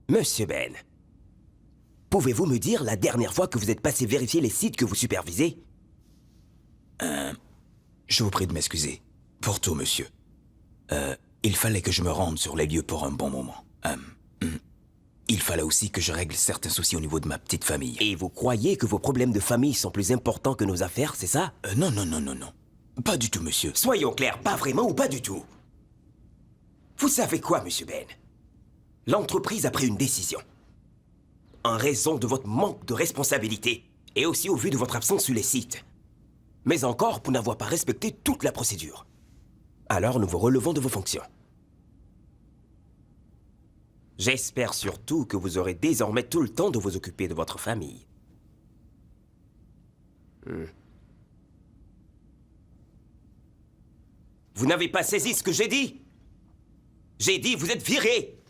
Monsieur Ben, pouvez-vous me dire la dernière fois que vous êtes passé vérifier les sites que vous supervisez? Je vous prie de m'excuser. Pour tout, monsieur. Il fallait que je me rende sur les lieux pour un bon moment. Il fallait aussi que je règle certains soucis au niveau de ma petite famille. Et vous croyez que vos problèmes de famille sont plus importants que nos affaires, c'est ça? Non, non, non, non, non. Pas du tout, monsieur. Soyons clairs, pas vraiment ou pas du tout? Vous savez quoi, monsieur Ben? L'entreprise a pris une décision. En raison de votre manque de responsabilité, et aussi au vu de votre absence sur les sites. Mais encore pour n'avoir pas respecté toute la procédure. Alors nous vous relevons de vos fonctions. J'espère surtout que vous aurez désormais tout le temps de vous occuper de votre famille. Vous n'avez pas saisi ce que j'ai dit? J'ai dit, vous êtes viré!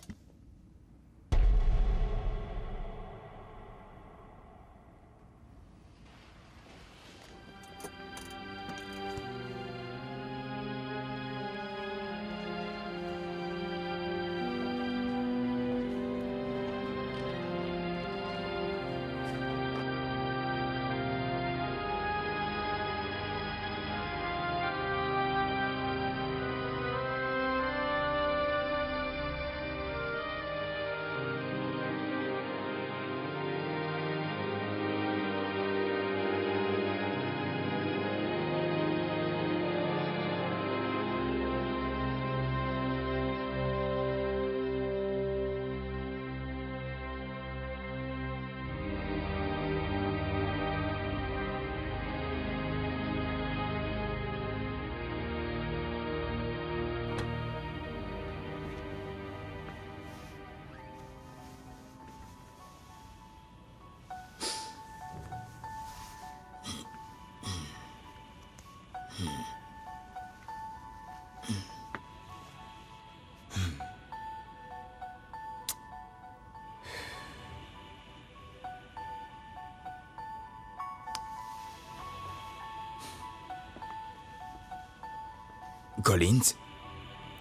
Collins?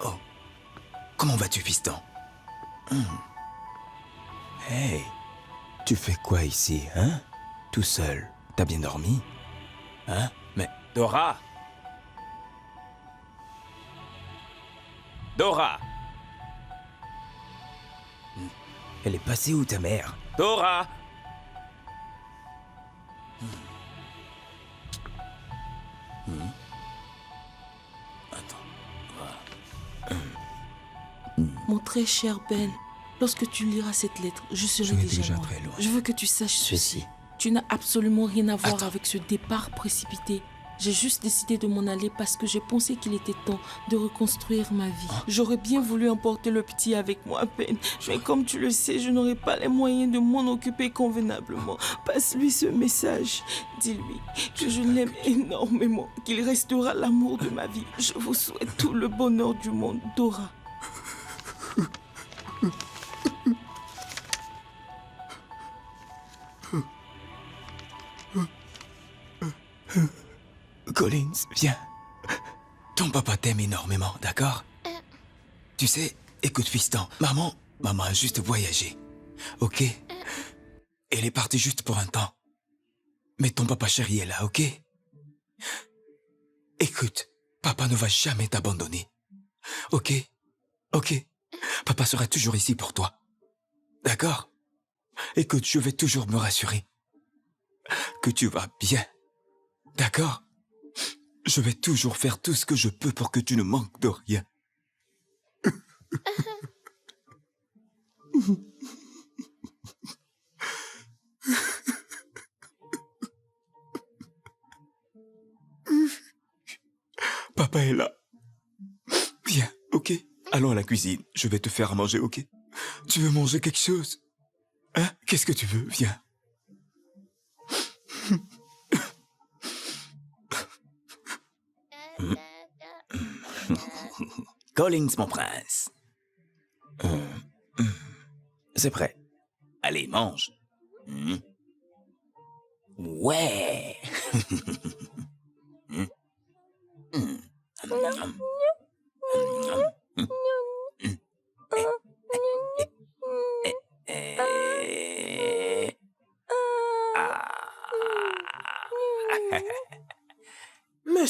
Oh. Comment vas-tu, fiston? Hey. Tu fais quoi ici, hein? Tout seul. T'as bien dormi? Hein? Mais... Dora! Dora! Elle est passée où, ta mère? Dora! Mon très cher Ben, lorsque tu liras cette lettre, je serai Je vais déjà déjà loin. très loin. Je veux que tu saches ceci. Ceci. Tu n'as absolument rien à voir Attends. avec ce départ précipité. J'ai juste décidé de m'en aller parce que j'ai pensé qu'il était temps de reconstruire ma vie. J'aurais bien voulu emporter le petit avec moi, Ben. Mais comme tu le sais, je n'aurai pas les moyens de m'en occuper convenablement. Passe-lui ce message. Dis-lui que je l'aime énormément, qu'il restera l'amour de ma vie. Je vous souhaite tout le bonheur du monde, Dora. Collins, viens. Ton papa t'aime énormément, d'accord? Tu sais, écoute, fiston, maman a juste voyagé, ok? Elle est partie juste pour un temps. Mais ton papa chéri est là, ok? Écoute, papa ne va jamais t'abandonner, ok? Ok? Papa sera toujours ici pour toi, d'accord? Écoute, je vais toujours me rassurer que tu vas bien, d'accord? Je vais toujours faire tout ce que je peux pour que tu ne manques de rien. Papa est là. Viens, ok? Allons à la cuisine. Je vais te faire à manger, ok? Tu veux manger quelque chose? Hein? Qu'est-ce que tu veux? Viens. Collins, mon prince. C'est prêt. Allez, mange. Ouais.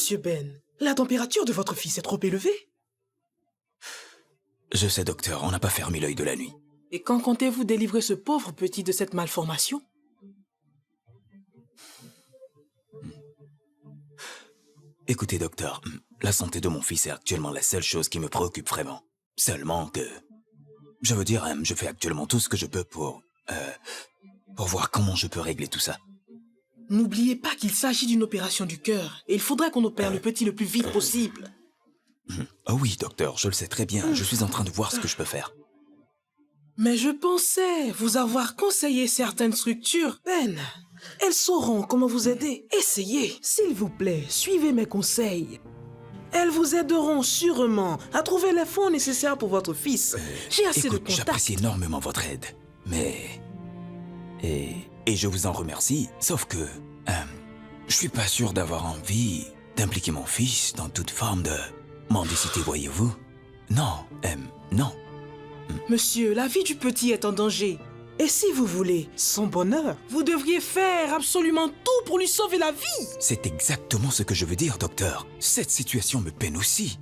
Monsieur Ben, la température de votre fils est trop élevée. Je sais, docteur, on n'a pas fermé l'œil de la nuit. Et quand comptez-vous délivrer ce pauvre petit de cette malformation? Écoutez, docteur, la santé de mon fils est actuellement la seule chose qui me préoccupe vraiment. Seulement que... Je veux dire, je fais actuellement tout ce que je peux pour voir comment je peux régler tout ça. N'oubliez pas qu'il s'agit d'une opération du cœur, et il faudrait qu'on opère le petit le plus vite possible. Oh oui, docteur, je le sais très bien. Je suis en train de voir ce que je peux faire. Mais je pensais vous avoir conseillé certaines structures, Ben. Elles sauront comment vous aider. Essayez, s'il vous plaît, suivez mes conseils. Elles vous aideront sûrement à trouver les fonds nécessaires pour votre fils. J'ai assez de Écoute, contacts. j'apprécie énormément votre aide, mais... Et je vous en remercie, sauf que... je suis pas sûr d'avoir envie d'impliquer mon fils dans toute forme de mendicité, voyez-vous. Non, non. Monsieur, la vie du petit est en danger. Et si vous voulez son bonheur, vous devriez faire absolument tout pour lui sauver la vie. C'est exactement ce que je veux dire, docteur. Cette situation me peine aussi.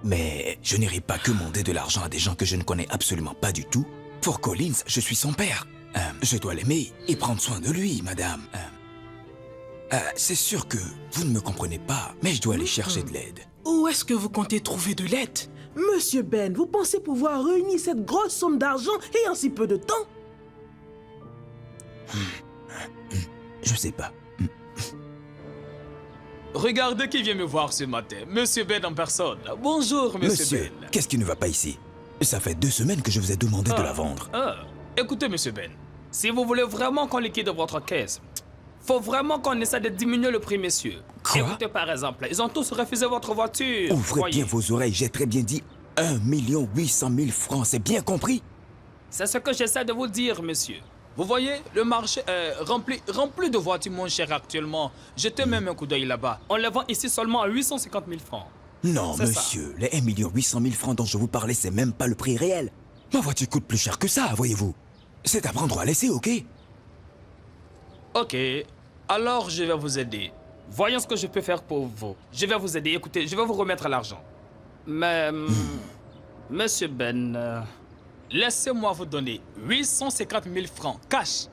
Mais je n'irai pas commander de l'argent à des gens que je ne connais absolument pas du tout. Pour Collins, je suis son père. Je dois l'aimer et prendre soin de lui, madame. C'est sûr que vous ne me comprenez pas, mais je dois aller chercher de l'aide. Où est-ce que vous comptez trouver de l'aide? Monsieur Ben, vous pensez pouvoir réunir cette grosse somme d'argent et en si peu de temps? Je sais pas. Regardez qui vient me voir ce matin. Monsieur Ben en personne. Bonjour, Monsieur Ben. Qu'est-ce qui ne va pas ici? Ça fait 2 semaines que je vous ai demandé de la vendre. Écoutez, Monsieur Ben. Si vous voulez vraiment qu'on liquide votre caisse, faut vraiment qu'on essaie de diminuer le prix, messieurs. Quoi? Écoutez, par exemple, ils ont tous refusé votre voiture. Ouvrez voyez. bien vos oreilles, j'ai très bien dit 1 800 000 francs, c'est bien compris? C'est ce que j'essaie de vous dire, monsieur. Vous voyez, le marché est rempli de voitures moins chères actuellement. Jetez même un coup d'œil là-bas. On les vend ici seulement à 850 000 francs. Non, C'est ça. monsieur, les 1 800 000 francs dont je vous parlais, c'est même pas le prix réel. Ma voiture coûte plus cher que ça, voyez-vous. C'est à prendre ou à laisser, ok? Ok, alors je vais vous aider. Voyons ce que je peux faire pour vous. Je vais vous aider. Écoutez, je vais vous remettre l'argent. Mais, monsieur Ben, laissez-moi vous donner 850 000 francs cash.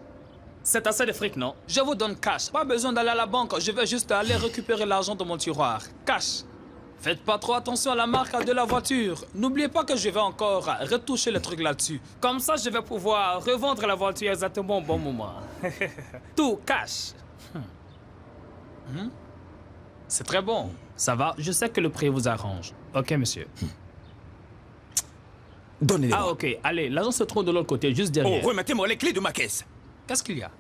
C'est assez de fric, non? Je vous donne cash. Pas besoin d'aller à la banque. Je vais juste aller récupérer l'argent de mon tiroir. Cash. Faites pas trop attention à la marque de la voiture. N'oubliez pas que je vais encore retoucher le truc là-dessus. Comme ça, je vais pouvoir revendre la voiture exactement au bon moment. Tout cash. C'est très bon. Ça va, je sais que le prix vous arrange. Ok, monsieur. Donnez-les-moi. Ah, ok. Allez, l'argent se trouve de l'autre côté, juste derrière. Oh, remettez-moi les clés de ma caisse. Qu'est-ce qu'il y a?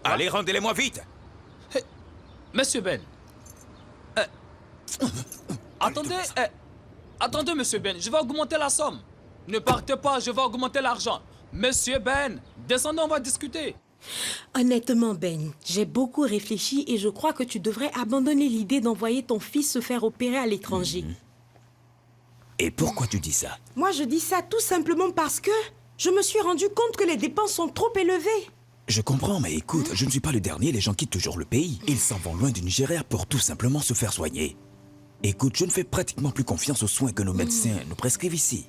Allez, rendez-les-moi vite. Monsieur Ben. Attendez, attendez, monsieur Ben, je vais augmenter la somme. Ne partez pas, je vais augmenter l'argent. Monsieur Ben, descendez, on va discuter. Honnêtement, Ben, j'ai beaucoup réfléchi et je crois que tu devrais abandonner l'idée d'envoyer ton fils se faire opérer à l'étranger. Et pourquoi tu dis ça? Moi, je dis ça tout simplement parce que je me suis rendu compte que les dépenses sont trop élevées. Je comprends, mais écoute, je ne suis pas le dernier, les gens quittent toujours le pays. Ils s'en vont loin du Nigeria pour tout simplement se faire soigner. Écoute, je ne fais pratiquement plus confiance aux soins que nos médecins nous prescrivent ici.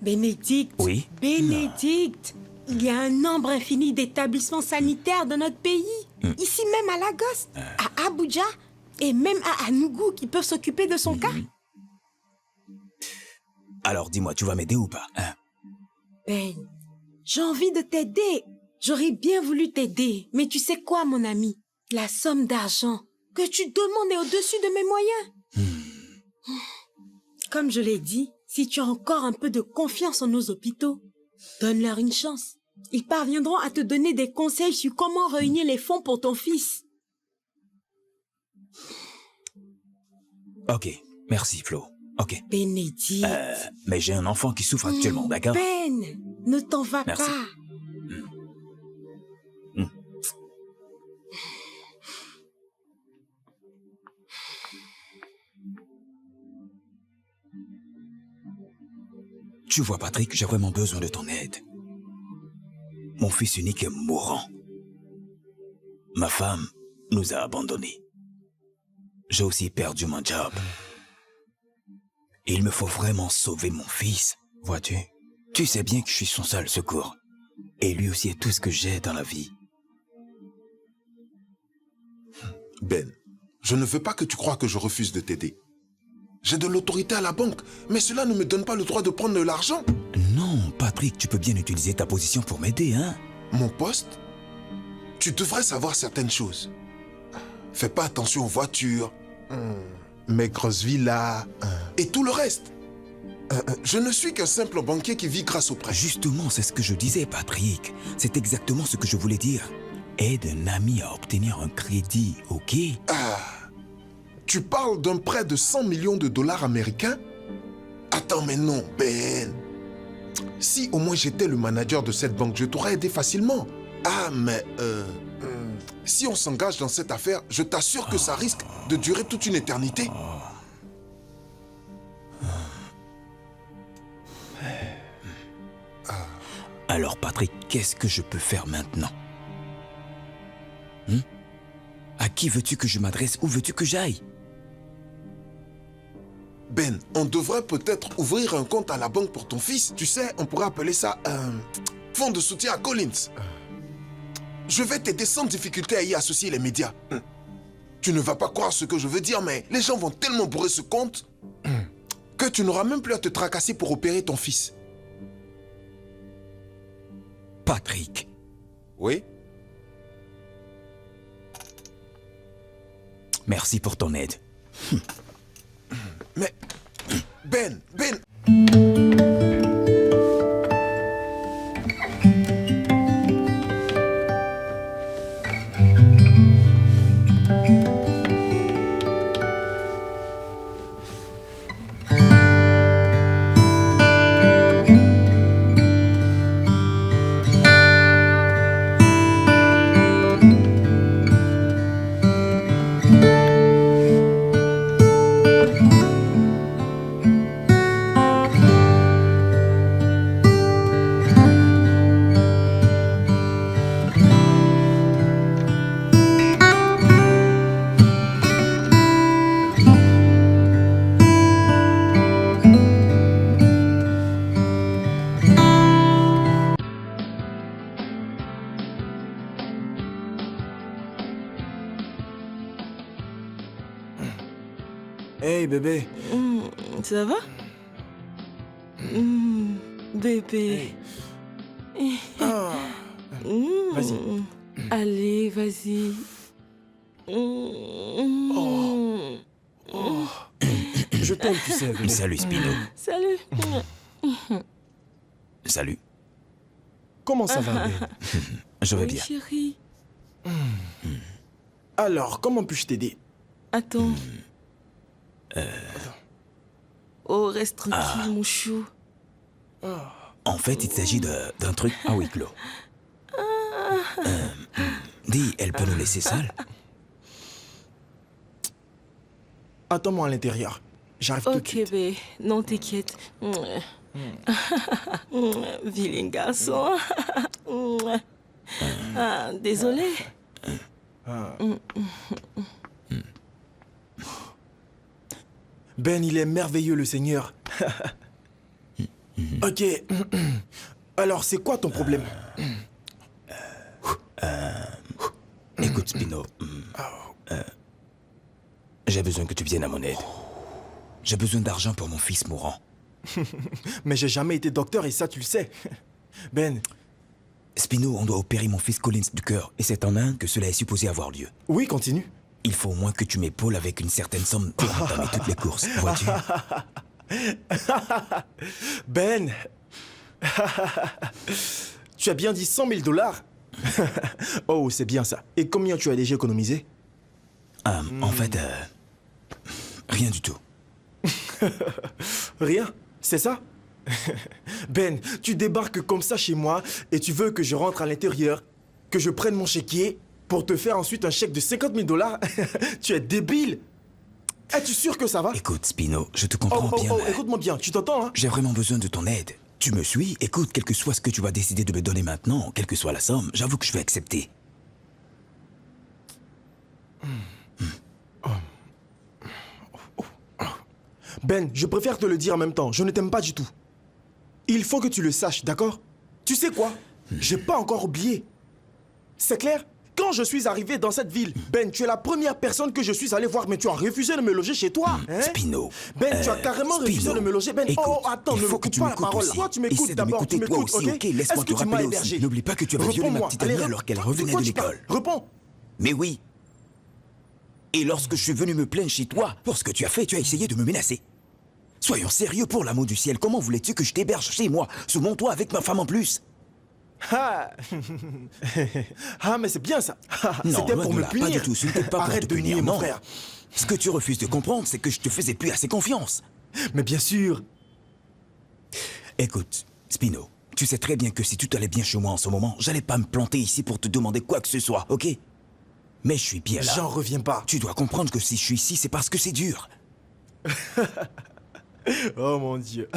Bénédicte. Oui? Bénédicte. Il y a un nombre infini d'établissements sanitaires dans notre pays. Ici même à Lagos, à Abuja et même à Anugu qui peuvent s'occuper de son cas. Alors dis-moi, tu vas m'aider ou pas? Ben, j'ai envie de t'aider. J'aurais bien voulu t'aider. Mais tu sais quoi, mon ami? La somme d'argent que tu demandes est au-dessus de mes moyens. Comme je l'ai dit, si tu as encore un peu de confiance en nos hôpitaux, donne-leur une chance. Ils parviendront à te donner des conseils sur comment réunir les fonds pour ton fils. Ok, merci Flo. Ok. Bénédicte. Mais j'ai un enfant qui souffre actuellement, d'accord? Ben, ne t'en va Merci. pas. Tu vois, Patrick, j'ai vraiment besoin de ton aide. Mon fils unique est mourant. Ma femme nous a abandonnés. j'ai aussi perdu mon job. Il me faut vraiment sauver mon fils, vois-tu? Tu sais bien que je suis son seul secours. Et lui aussi est tout ce que j'ai dans la vie. Ben, je ne veux pas que tu crois que je refuse de t'aider. J'ai de l'autorité à la banque, mais cela ne me donne pas le droit de prendre de l'argent. Non, Patrick, tu peux bien utiliser ta position pour m'aider, hein? Mon poste? Tu devrais savoir certaines choses. Fais pas attention aux voitures, mes grosses villas, et tout le reste. Je ne suis qu'un simple banquier qui vit grâce au prêt. Justement, c'est ce que je disais, Patrick. C'est exactement ce que je voulais dire. Aide un ami à obtenir un crédit, ok? Tu parles d'un prêt de 100 millions de dollars américains? Attends, mais non, Ben. Si au moins j'étais le manager de cette banque, je t'aurais aidé facilement. Ah, mais si on s'engage dans cette affaire, je t'assure que ça risque de durer toute une éternité. Alors, Patrick, qu'est-ce que je peux faire maintenant? À qui veux-tu que je m'adresse? Où veux-tu que j'aille? Ben, on devrait peut-être ouvrir un compte à la banque pour ton fils. Tu sais, on pourrait appeler ça fonds de soutien à Collins. Je vais t'aider sans difficulté à y associer les médias. Tu ne vas pas croire ce que je veux dire, mais les gens vont tellement bourrer ce compte que tu n'auras même plus à te tracasser pour opérer ton fils. Patrick, Oui? merci pour ton aide. Mais... Ben... Hey bébé. Ça va? Bébé. Vas-y. Allez, vas-y. Je t'aime, tu sais, bébé. Salut, Spino. Salut. Salut. Comment ça va, bébé? Je vais Oui, bien. chérie. Alors, comment puis-je t'aider? Attends. Oh, reste tranquille, mon chou. En fait, il s'agit d'un truc à huis clos. Dis, elle peut nous laisser seuls? Attends-moi à l'intérieur. J'arrive tout de Ok, suite. bé. Non, t'inquiète. Vilain garçon. Désolé. Ben, il est merveilleux, le Seigneur. Ok. Alors, c'est quoi ton problème? Écoute, Spino. J'ai besoin que tu viennes à mon aide. J'ai besoin d'argent pour mon fils mourant. Mais j'ai jamais été docteur et ça, tu le sais. Ben, Spino, on doit opérer mon fils Collins du cœur. Et c'est en Inde que cela est supposé avoir lieu. oui, continue. Il faut au moins que tu m'épaules avec une certaine somme pour entamer toutes les courses, vois-tu? Ben, tu as bien dit 100 000 dollars? Oh, c'est bien ça. Et combien tu as déjà économisé? En fait, rien du tout. Rien, c'est ça? Ben, tu débarques comme ça chez moi et tu veux que je rentre à l'intérieur, que je prenne mon chéquier pour te faire ensuite un chèque de 50 000 dollars? Tu es débile! Es-tu sûr que ça va? Écoute, Spino, je te Oh, comprends oh, bien, oh, mais écoute-moi bien, tu t'entends, hein? j'ai vraiment besoin de ton aide. Tu me suis? Écoute, quel que soit ce que tu vas décider de me donner maintenant, quelle que soit la somme, j'avoue que je vais accepter. Ben, je préfère te le dire en même temps. Je ne t'aime pas du tout. Il faut que tu le saches, d'accord? Tu sais quoi? J'ai pas encore oublié. C'est clair? Quand je suis arrivé dans cette ville, Ben, tu es la première personne que je suis allé voir, mais tu as refusé de me loger chez toi. Hein? Spino. Ben, tu as carrément refusé de me loger. Ben, écoute, attends, il ne faut me que coupe tu pas la m'écoutes parole. aussi. Toi, tu m'écoutes Essaie de d'abord, tu m'écouter toi m'écoutes, aussi, ok? ok? Laisse-moi Est-ce te que tu m'as rappeler hébergé? aussi. N'oublie pas que tu avais violé ma Réponds-moi. petite Allez, amie alors qu'elle revenait de de quoi tu parles? l'école. Réponds. Mais oui. Et lorsque je suis venu me plaindre chez toi, pour ce que tu as fait, tu as essayé de me menacer. Soyons sérieux, pour l'amour du ciel, comment voulais-tu que je t'héberge chez moi, sous mon toit avec ma femme en plus? Ah, ah mais c'est bien ça. Non, c'était loin pour de me là, punir. pas du tout, ce n'était pas pour Arrête te de punir, nier, mon non. frère. Ce que tu refuses de comprendre, c'est que je te faisais plus assez confiance. Mais bien sûr. Écoute, Spino, tu sais très bien que si tout allait bien chez moi en ce moment, j'allais pas me planter ici pour te demander quoi que ce soit, ok? Mais je suis bien là. J'en reviens pas. Tu dois comprendre que si je suis ici, c'est parce que c'est dur. Oh mon Dieu.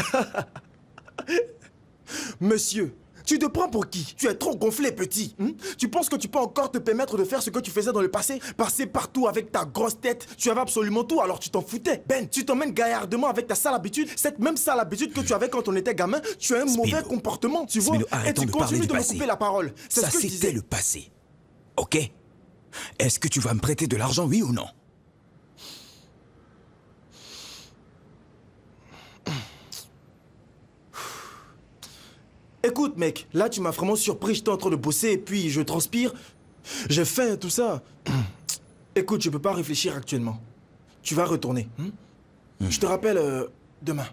Monsieur, tu te prends pour qui? Tu es trop gonflé, petit. Tu penses que tu peux encore te permettre de faire ce que tu faisais dans le passé? Passer partout avec ta grosse tête. Tu avais absolument tout, alors tu t'en foutais. Ben, tu t'emmènes gaillardement avec ta sale habitude. Cette même sale habitude que tu avais quand on était gamin. Tu as un mauvais comportement, tu vois? Spino, Et arrêtons tu de parler continues du de me passé. couper la parole. C'est Ça, ce que je c'était disais. le passé. Ok? Est-ce que tu vas me prêter de l'argent, oui ou non? Écoute, mec, là tu m'as vraiment surpris. J'étais en train de bosser et puis je transpire. J'ai faim, tout ça. Écoute, je peux pas réfléchir actuellement. Tu vas retourner. Je te rappelle demain.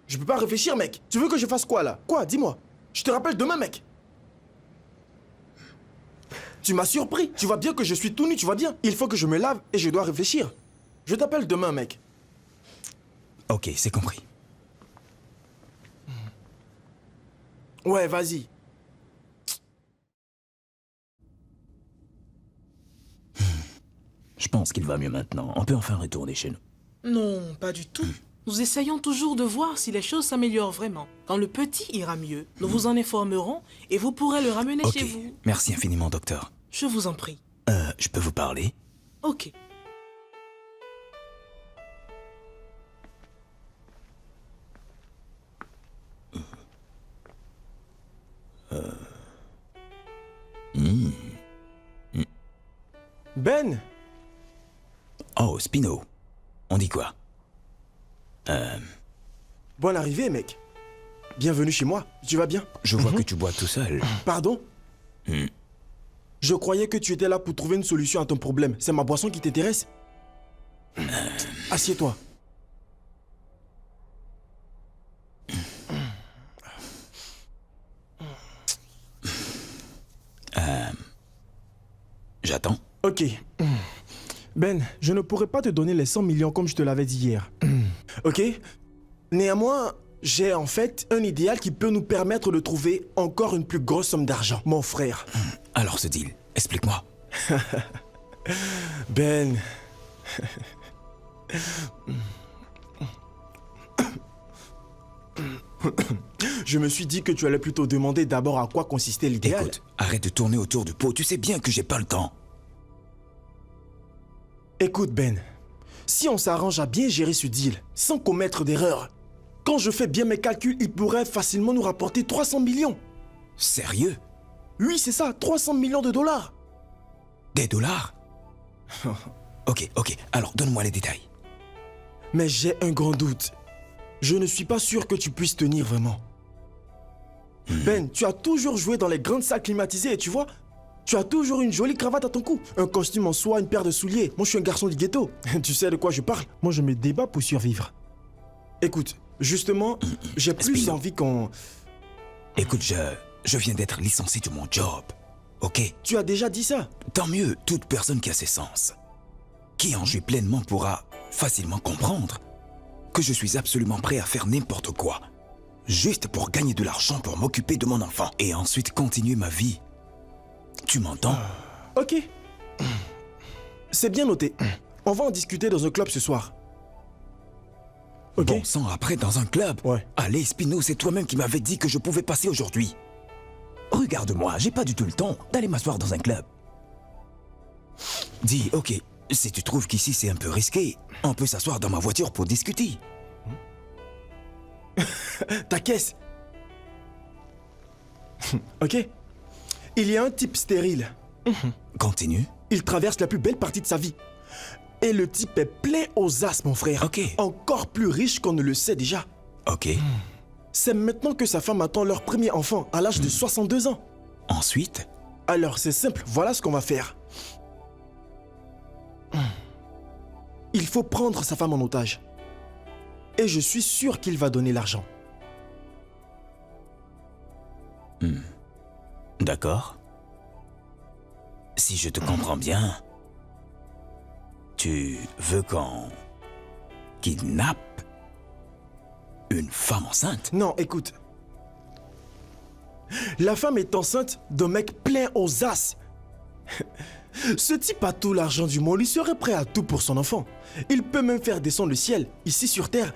Je peux pas réfléchir, mec. Tu veux que je fasse quoi là? Quoi? Dis-moi. Je te rappelle demain, mec. Tu m'as surpris. Tu vois bien que je suis tout nu, tu vois bien. Il faut que je me lave et je dois réfléchir. Je t'appelle demain, mec. Ok, c'est compris. Ouais, vas-y. Je pense qu'il va mieux maintenant. On peut enfin retourner chez nous. Non, pas du tout. Nous essayons toujours de voir si les choses s'améliorent vraiment. Quand le petit ira mieux, nous vous en informerons et vous pourrez le ramener Ok, chez vous. merci infiniment, docteur. Je vous en prie. Je peux vous parler? Ok. Ben, Oh, Spino. On dit quoi? bonne arrivée, mec. Bienvenue chez moi. Tu vas bien? Je vois que tu bois tout seul. Pardon? Je croyais que tu étais là pour trouver une solution à ton problème. C'est ma boisson qui t'intéresse? Assieds-toi. J'attends. Ok. Ben, je ne pourrais pas te donner les 100 millions comme je te l'avais dit hier. Ok? Néanmoins, j'ai en fait un idéal qui peut nous permettre de trouver encore une plus grosse somme d'argent, mon frère. Alors ce deal, explique-moi. Ben... Je me suis dit que tu allais plutôt demander d'abord à quoi consistait l'idéal. Écoute, arrête de tourner autour du pot. Tu sais bien que j'ai pas le temps. Écoute, Ben, si on s'arrange à bien gérer ce deal, sans commettre d'erreur, quand je fais bien mes calculs, il pourrait facilement nous rapporter 300 millions. Sérieux? Oui, c'est ça, 300 millions de dollars. Des dollars? Ok, alors donne-moi les détails. Mais j'ai un grand doute. Je ne suis pas sûr que tu puisses tenir vraiment. Ben, tu as toujours joué dans les grandes salles climatisées, tu vois? Tu as toujours une jolie cravate à ton cou, un costume en soie, une paire de souliers. Moi, je suis un garçon du ghetto. Tu sais de quoi je parle? Moi, je me débat pour survivre. Écoute, justement, j'ai plus Spino. envie qu'on... Écoute, je viens d'être licencié de mon job. Ok? Tu as déjà dit ça? Tant mieux, toute personne qui a ses sens, qui en jouit pleinement pourra facilement comprendre que je suis absolument prêt à faire n'importe quoi, juste pour gagner de l'argent pour m'occuper de mon enfant et ensuite continuer ma vie. Tu m'entends? Ok. C'est bien noté. On va en discuter dans un club ce soir. Ok? Bon sang, après dans un club? Ouais. Allez, Spino, c'est toi-même qui m'avais dit que je pouvais passer aujourd'hui. Regarde-moi, j'ai pas du tout le temps d'aller m'asseoir dans un club. Dis, ok, Si tu trouves qu'ici c'est un peu risqué, on peut s'asseoir dans ma voiture pour discuter. Ta caisse. Ok. Il y a un type stérile. Continue. Il traverse la plus belle partie de sa vie. Et le type est plein aux as, mon frère. Ok. Encore plus riche qu'on ne le sait déjà. Ok. C'est maintenant que sa femme attend leur premier enfant à l'âge de 62 ans. Ensuite, Alors c'est simple, voilà ce qu'on va faire. Il faut prendre sa femme en otage. Et je suis sûr qu'il va donner l'argent. d'accord. Si je te comprends bien, tu veux qu'on kidnappe une femme enceinte? Non, écoute. La femme est enceinte d'un mec plein aux as. Ce type a tout l'argent du monde, il serait prêt à tout pour son enfant. Il peut même faire descendre le ciel, ici sur terre,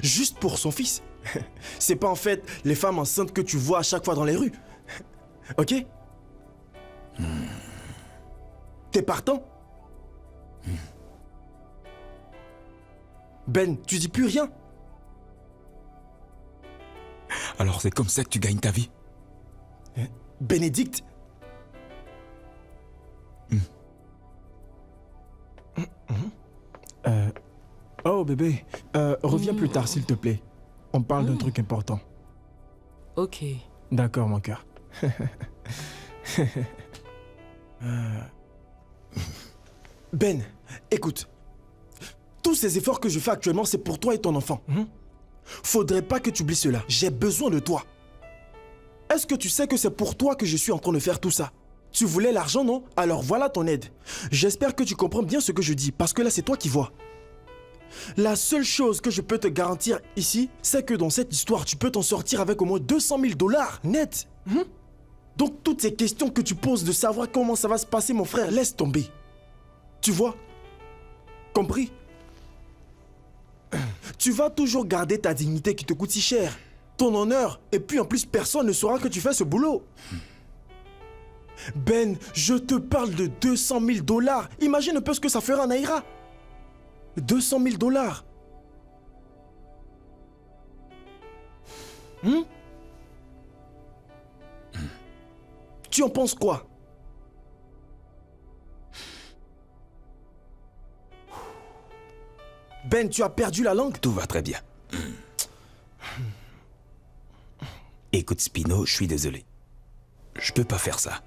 juste pour son fils. C'est pas en fait les femmes enceintes que tu vois à chaque fois dans les rues. Ok? T'es partant? Ben, tu dis plus rien? Alors c'est comme ça que tu gagnes ta vie? Bénédicte? Oh bébé, reviens plus tard s'il te plaît. On parle d'un truc important. Ok. D'accord mon cœur. Ben, écoute. Tous ces efforts que je fais actuellement, c'est pour toi et ton enfant. Faudrait pas que tu oublies cela. J'ai besoin de toi. Est-ce que tu sais que c'est pour toi que je suis en train de faire tout ça? Tu voulais l'argent, non? Alors voilà ton aide. J'espère que tu comprends bien ce que je dis, parce que là, c'est toi qui vois. La seule chose que je peux te garantir ici, c'est que dans cette histoire, tu peux t'en sortir avec au moins 200 000 $ net. Donc toutes ces questions que tu poses de savoir comment ça va se passer, mon frère, laisse tomber. Tu vois? Compris? Tu vas toujours garder ta dignité qui te coûte si cher. Ton honneur, et puis en plus personne ne saura que tu fais ce boulot. Ben, je te parle de 200 000 $. Imagine un peu ce que ça fera en Naira. 200 000 $. Tu en penses quoi? Ben, tu as perdu la langue? Tout va très bien. Écoute, Spino, je suis désolé. Je peux pas faire ça.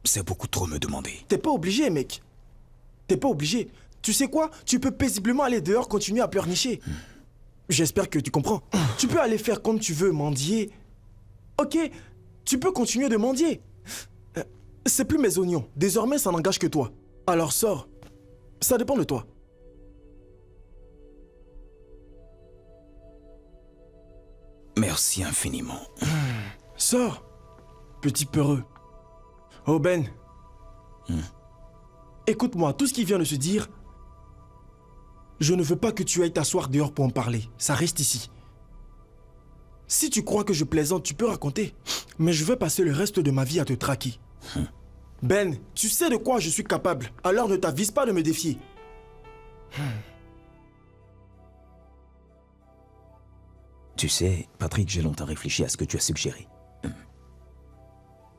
C'est beaucoup trop me demander. T'es pas obligé, mec. T'es pas obligé. Tu sais quoi? Tu peux paisiblement aller dehors, continuer à pleurnicher. J'espère que tu comprends. Tu peux aller faire comme tu veux, mendier. Ok, tu peux continuer de mendier. C'est plus mes oignons. Désormais, ça n'engage que toi. Alors sors. Ça dépend de toi. Merci infiniment. Sors, petit peureux. Oh Ben. Écoute-moi, tout ce qui vient de se dire, je ne veux pas que tu ailles t'asseoir dehors pour en parler. Ça reste ici. Si tu crois que je plaisante, tu peux raconter. Mais je vais passer le reste de ma vie à te traquer. Ben, tu sais de quoi je suis capable. Alors ne t'avise pas de me défier. Tu sais, Patrick, j'ai longtemps réfléchi à ce que tu as suggéré.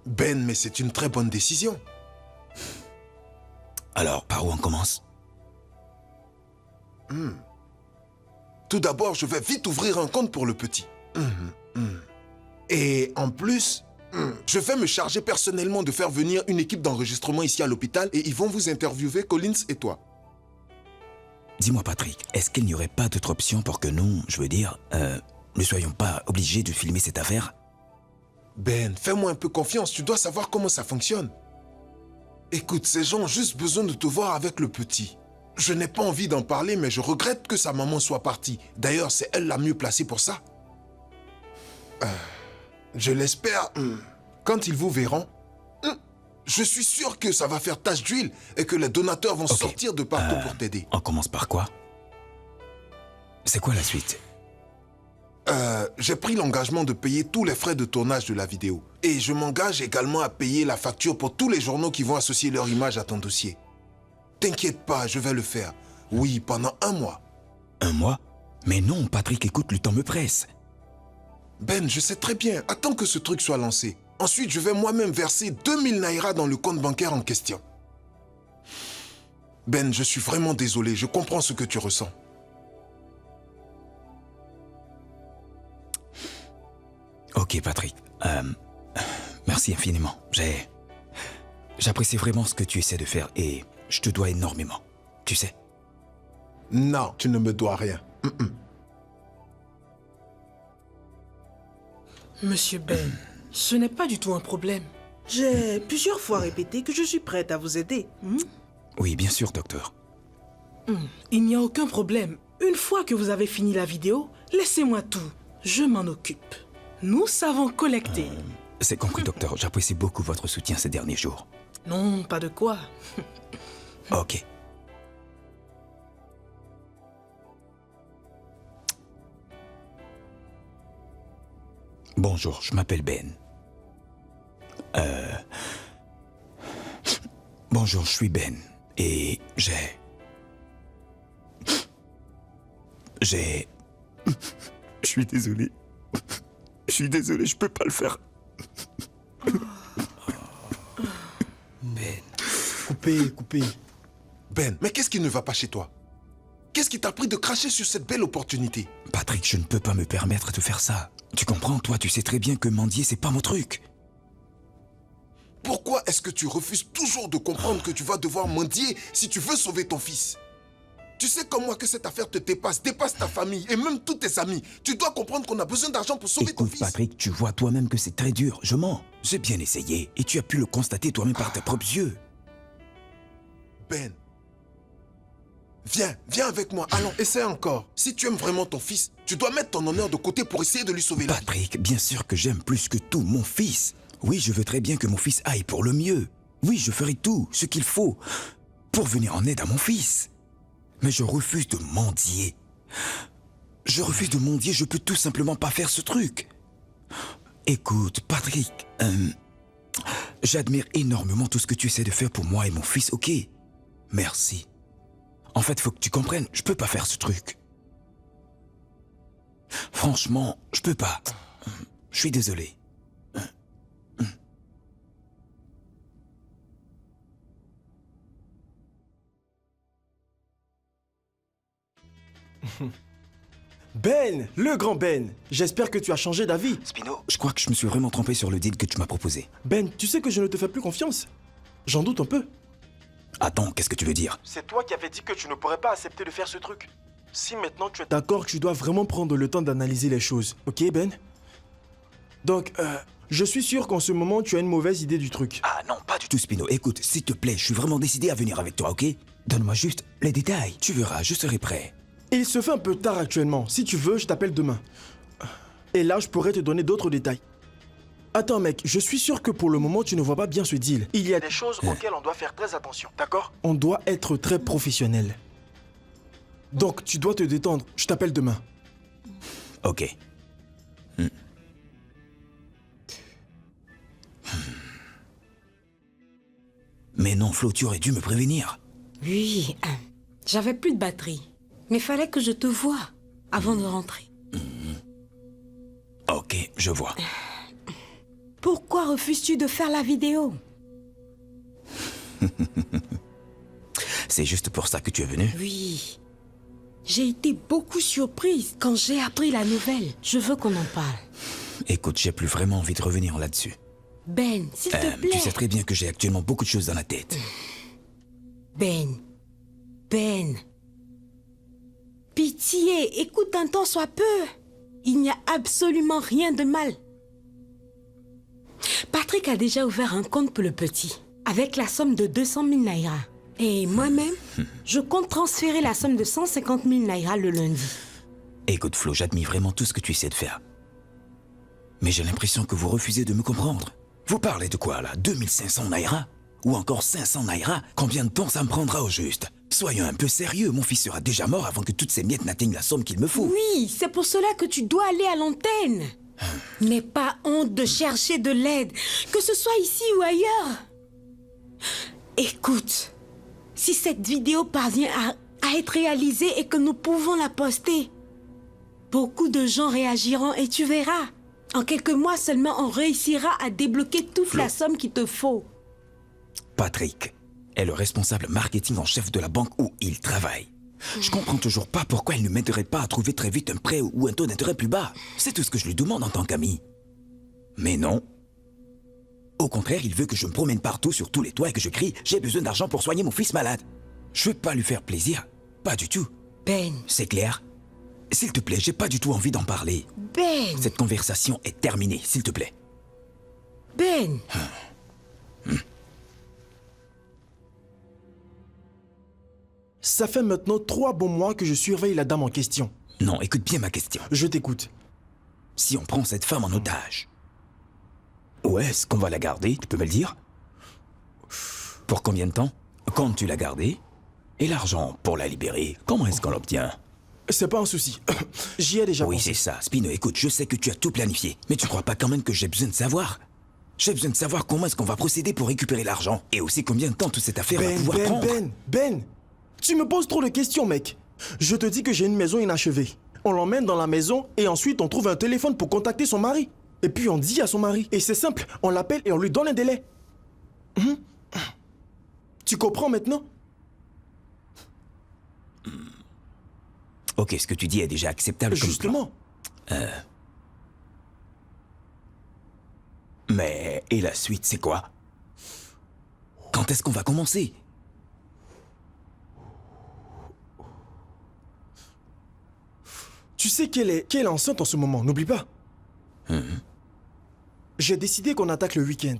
Ben, mais c'est une très bonne décision. Alors, par où on commence? Tout d'abord, je vais vite ouvrir un compte pour le petit. Et en plus, je vais me charger personnellement de faire venir une équipe d'enregistrement ici à l'hôpital et ils vont vous interviewer, Collins et toi. Dis-moi, Patrick, est-ce qu'il n'y aurait pas d'autre option pour que nous, je veux dire, ne soyons pas obligés de filmer cette affaire? Ben, fais-moi un peu confiance, tu dois savoir comment ça fonctionne. Écoute, ces gens ont juste besoin de te voir avec le petit. Je n'ai pas envie d'en parler, mais je regrette que sa maman soit partie. D'ailleurs, c'est elle la mieux placée pour ça. Je l'espère. Quand ils vous verront, je suis sûr que ça va faire tache d'huile et que les donateurs vont sortir de partout pour t'aider. On commence par quoi? C'est quoi la suite? J'ai pris l'engagement de payer tous les frais de tournage de la vidéo. Et je m'engage également à payer la facture pour tous les journaux qui vont associer leur image à ton dossier. T'inquiète pas, je vais le faire. Oui, pendant 1 mois. 1 mois? Mais non, Patrick, écoute, le temps me presse. Ben, je sais très bien. Attends que ce truc soit lancé. Ensuite, je vais moi-même verser 2000 naira dans le compte bancaire en question. Ben, je suis vraiment désolé. Je comprends ce que tu ressens. Ok, Patrick. Merci infiniment. J'apprécie vraiment ce que tu essaies de faire et je te dois énormément. Tu sais. Non, tu ne me dois rien. Monsieur Ben, ce n'est pas du tout un problème. J'ai plusieurs fois répété que je suis prête à vous aider. Oui, bien sûr, docteur. Il n'y a aucun problème. Une fois que vous avez fini la vidéo, laissez-moi tout. Je m'en occupe. Nous savons collecter. C'est compris, docteur. J'apprécie beaucoup votre soutien ces derniers jours. Non, pas de quoi. Ok. Bonjour, je m'appelle Ben. Bonjour, je suis Ben. Et Je suis désolé. Je suis désolé, je peux pas le faire. Ben. Coupez. Ben, mais qu'est-ce qui ne va pas chez toi? Qu'est-ce qui t'a pris de cracher sur cette belle opportunité? Patrick, je ne peux pas me permettre de faire ça. Tu comprends, toi, tu sais très bien que mendier, c'est pas mon truc. Pourquoi est-ce que tu refuses toujours de comprendre que tu vas devoir mendier si tu veux sauver ton fils? Tu sais comme moi que cette affaire te dépasse ta famille et même tous tes amis. Tu dois comprendre qu'on a besoin d'argent pour sauver ton Écoute, fils. Patrick, tu vois toi-même que c'est très dur. Je mens. J'ai bien essayé et tu as pu le constater toi-même par tes propres yeux. Ben, viens avec moi. Allons, essaie encore. Si tu aimes vraiment ton fils, tu dois mettre ton honneur de côté pour essayer de lui sauver la vie. Patrick, bien sûr que j'aime plus que tout mon fils. Oui, je veux très bien que mon fils aille pour le mieux. Oui, je ferai tout ce qu'il faut pour venir en aide à mon fils. Mais je refuse de mendier. Je peux tout simplement pas faire ce truc. Écoute, Patrick, j'admire énormément tout ce que tu essaies de faire pour moi et mon fils, ok? Merci. En fait, faut que tu comprennes, je peux pas faire ce truc. Franchement, je peux pas. Je suis désolé. Ben, le grand Ben. J'espère que tu as changé d'avis. Spino, je crois que je me suis vraiment trompé sur le deal que tu m'as proposé. Ben, tu sais que je ne te fais plus confiance. J'en doute un peu. Attends, qu'est-ce que tu veux dire? C'est toi qui avais dit que tu ne pourrais pas accepter de faire ce truc. Si maintenant tu es d'accord, tu dois vraiment prendre le temps d'analyser les choses. Ok, Ben? Donc, je suis sûr qu'en ce moment, tu as une mauvaise idée du truc. Ah non, pas du tout, Spino. Écoute, s'il te plaît, je suis vraiment décidé à venir avec toi, ok? Donne-moi juste les détails. Tu verras, je serai prêt. Il se fait un peu tard actuellement. Si tu veux, je t'appelle demain. Et là, je pourrais te donner d'autres détails. Attends, mec, je suis sûr que pour le moment, tu ne vois pas bien ce deal. Il y a des choses auxquelles on doit faire très attention, d'accord? On doit être très professionnel. Donc, tu dois te détendre. Je t'appelle demain. Ok. Mais non, Flo, tu aurais dû me prévenir. Oui, j'avais plus de batterie. Mais fallait que je te voie avant de rentrer. Ok, je vois. Pourquoi refuses-tu de faire la vidéo? C'est juste pour ça que tu es venu? Oui. J'ai été beaucoup surprise quand j'ai appris la nouvelle. Je veux qu'on en parle. Écoute, j'ai plus vraiment envie de revenir là-dessus. Ben, s'il te plaît. Tu sais très bien que j'ai actuellement beaucoup de choses dans la tête. Ben. Pitié, écoute un temps soit peu. Il n'y a absolument rien de mal. Patrick a déjà ouvert un compte pour le petit, avec la somme de 200 000 naira. Et moi-même, je compte transférer la somme de 150 000 naira le lundi. Écoute, Flo, j'admire vraiment tout ce que tu essaies de faire. Mais j'ai l'impression que vous refusez de me comprendre. Vous parlez de quoi, là? 2500 naira? Ou encore 500 naira? Combien de temps ça me prendra au juste? Soyons un peu sérieux, mon fils sera déjà mort avant que toutes ces miettes n'atteignent la somme qu'il me faut. Oui, c'est pour cela que tu dois aller à l'antenne. N'aie pas honte de chercher de l'aide, que ce soit ici ou ailleurs. Écoute, si cette vidéo parvient à être réalisée et que nous pouvons la poster, beaucoup de gens réagiront et tu verras. En quelques mois seulement, on réussira à débloquer toute la somme qu'il te faut. Patrick est le responsable marketing en chef de la banque où il travaille. Je comprends toujours pas pourquoi il ne m'aiderait pas à trouver très vite un prêt ou un taux d'intérêt plus bas. C'est tout ce que je lui demande en tant qu'ami. Mais non. Au contraire, il veut que je me promène partout sur tous les toits et que je crie « J'ai besoin d'argent pour soigner mon fils malade ». Je veux pas lui faire plaisir. Pas du tout. Ben, C'est clair? S'il te plaît, j'ai pas du tout envie d'en parler. Ben, Cette conversation est terminée, s'il te plaît. Ben. Ça fait maintenant 3 bons mois que je surveille la dame en question. Non, écoute bien ma question. Je t'écoute. Si on prend cette femme en otage, où est-ce qu'on va la garder? Tu peux me le dire? Pour combien de temps? Comptes-tu la garder? Et l'argent pour la libérer, comment est-ce qu'on l'obtient? C'est pas un souci. J'y ai déjà Oui, pensé. c'est ça. Spino, écoute, je sais que tu as tout planifié, mais tu crois pas quand même que j'ai besoin de savoir? J'ai besoin de savoir comment est-ce qu'on va procéder pour récupérer l'argent, et aussi combien de temps toute cette affaire va pouvoir prendre. Ben, tu me poses trop de questions, mec. Je te dis que j'ai une maison inachevée. On l'emmène dans la maison et ensuite on trouve un téléphone pour contacter son mari. Et puis on dit à son mari. Et c'est simple, on l'appelle et on lui donne un délai. Tu comprends maintenant? Ok, ce que tu dis est déjà acceptable comme plan. Justement. Mais, et la suite, c'est quoi? Quand est-ce qu'on va commencer? Tu sais qu'elle est enceinte en ce moment, n'oublie pas. J'ai décidé qu'on attaque le week-end.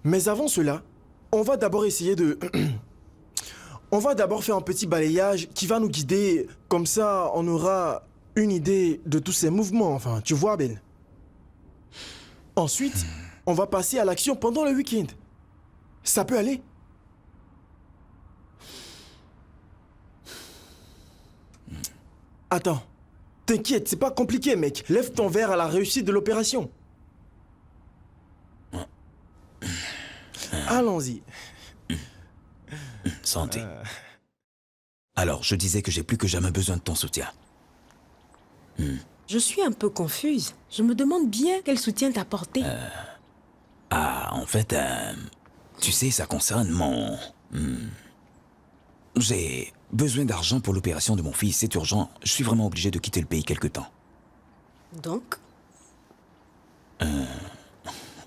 Mais avant cela, on va d'abord essayer de... On va d'abord faire un petit balayage qui va nous guider. Comme ça, on aura une idée de tous ces mouvements. Enfin, tu vois, Ben. Ensuite, on va passer à l'action pendant le week-end. Ça peut aller? Attends. T'inquiète, c'est pas compliqué, mec. Lève ton verre à la réussite de l'opération. Allons-y. Santé. Alors, je disais que j'ai plus que jamais besoin de ton soutien. Je suis un peu confuse. Je me demande bien quel soutien t'apporter. Ah, en fait, tu sais, ça concerne mon... J'ai besoin d'argent pour l'opération de mon fils, c'est urgent. Je suis vraiment obligé de quitter le pays quelque temps. Donc,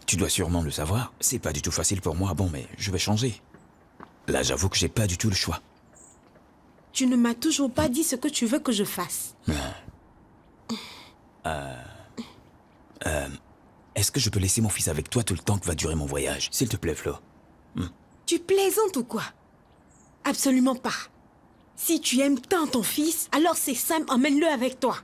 Tu dois sûrement le savoir. C'est pas du tout facile pour moi, bon, mais je vais changer. Là, j'avoue que j'ai pas du tout le choix. tu ne m'as toujours pas dit ce que tu veux que je fasse. Est-ce que je peux laisser mon fils avec toi tout le temps que va durer mon voyage? S'il te plaît, Flo. Tu plaisantes ou quoi? Absolument pas. Si tu aimes tant ton fils, alors c'est simple, emmène-le avec toi.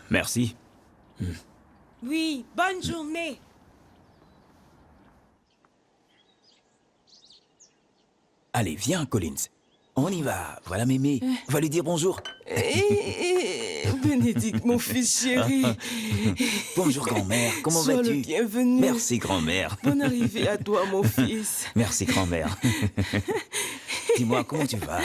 Merci. Oui, bonne journée. Allez, viens, Collins. On y va. Voilà Mémé. Va lui dire bonjour. Bénédicte, mon fils chéri. Bonjour, grand-mère. Comment Sois vas-tu? le bienvenu. Merci, grand-mère. Bonne arrivée à toi, mon fils. Merci, grand-mère. Dis-moi, comment tu vas?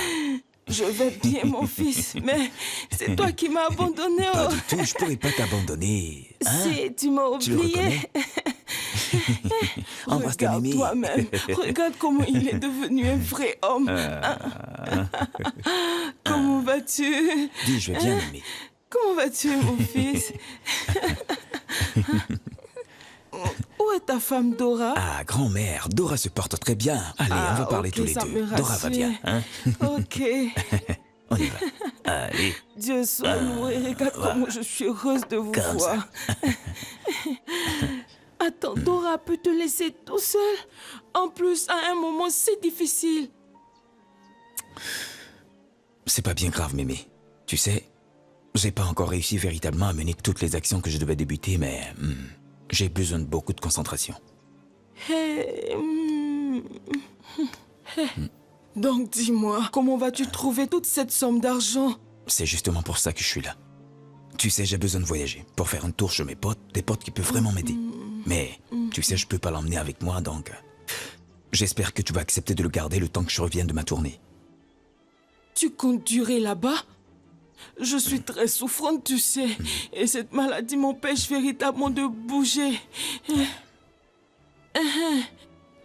Je vais bien, mon fils, mais c'est toi qui m'as abandonné. Pas Oh. du tout, je pourrais pas t'abandonner. Hein? Si, tu m'as Tu le oublié. reconnais? Embrasse ta Regarde Mémé. toi-même. Regarde comment il est devenu un vrai homme. Comment vas-tu? Dis, je vais bien, Mémé. Comment vas-tu, mon fils? Où est ta femme Dora? Ah, grand-mère, Dora se porte très bien. Allez, on va parler ok, tous les ça deux. me Dora va bien, hein? Ok. On y va. Allez. Dieu soit loué. Regarde comment je suis heureuse de vous Comme voir. Attends, Dora peut te laisser tout seul? En plus, à un moment si difficile. C'est pas bien grave, Mémé. Tu sais, J'ai pas encore réussi véritablement à mener toutes les actions que je devais débuter, mais j'ai besoin de beaucoup de concentration. Donc dis-moi, comment vas-tu trouver toute cette somme d'argent? C'est justement pour ça que je suis là. Tu sais, j'ai besoin de voyager pour faire un tour chez mes potes, des potes qui peuvent vraiment m'aider. Mais, tu sais, je peux pas l'emmener avec moi, donc... J'espère que tu vas accepter de le garder le temps que je revienne de ma tournée. Tu comptes durer là-bas? Je suis très souffrante, tu sais. Et cette maladie m'empêche véritablement de bouger.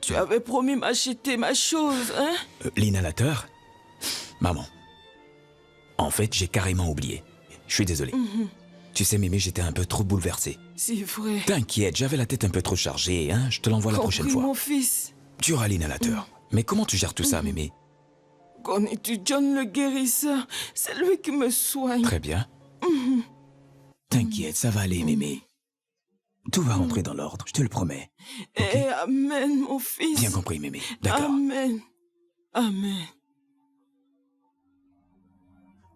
Tu avais promis m'acheter ma chose, hein? L'inhalateur? Maman. En fait, j'ai carrément oublié. Je suis désolé. Tu sais, Mémé, j'étais un peu trop bouleversé. C'est vrai. T'inquiète, j'avais la tête un peu trop chargée, hein? Je te l'envoie la prochaine fois. Mon fils. Tu auras l'inhalateur. Mais comment tu gères tout ça, Mémé? Connais-tu John le guérisseur? C'est lui qui me soigne. Très bien. T'inquiète, ça va aller, Mémé. Tout va rentrer dans l'ordre, je te le promets. Et amen, mon fils. Bien compris, Mémé. D'accord. Amen. Amen.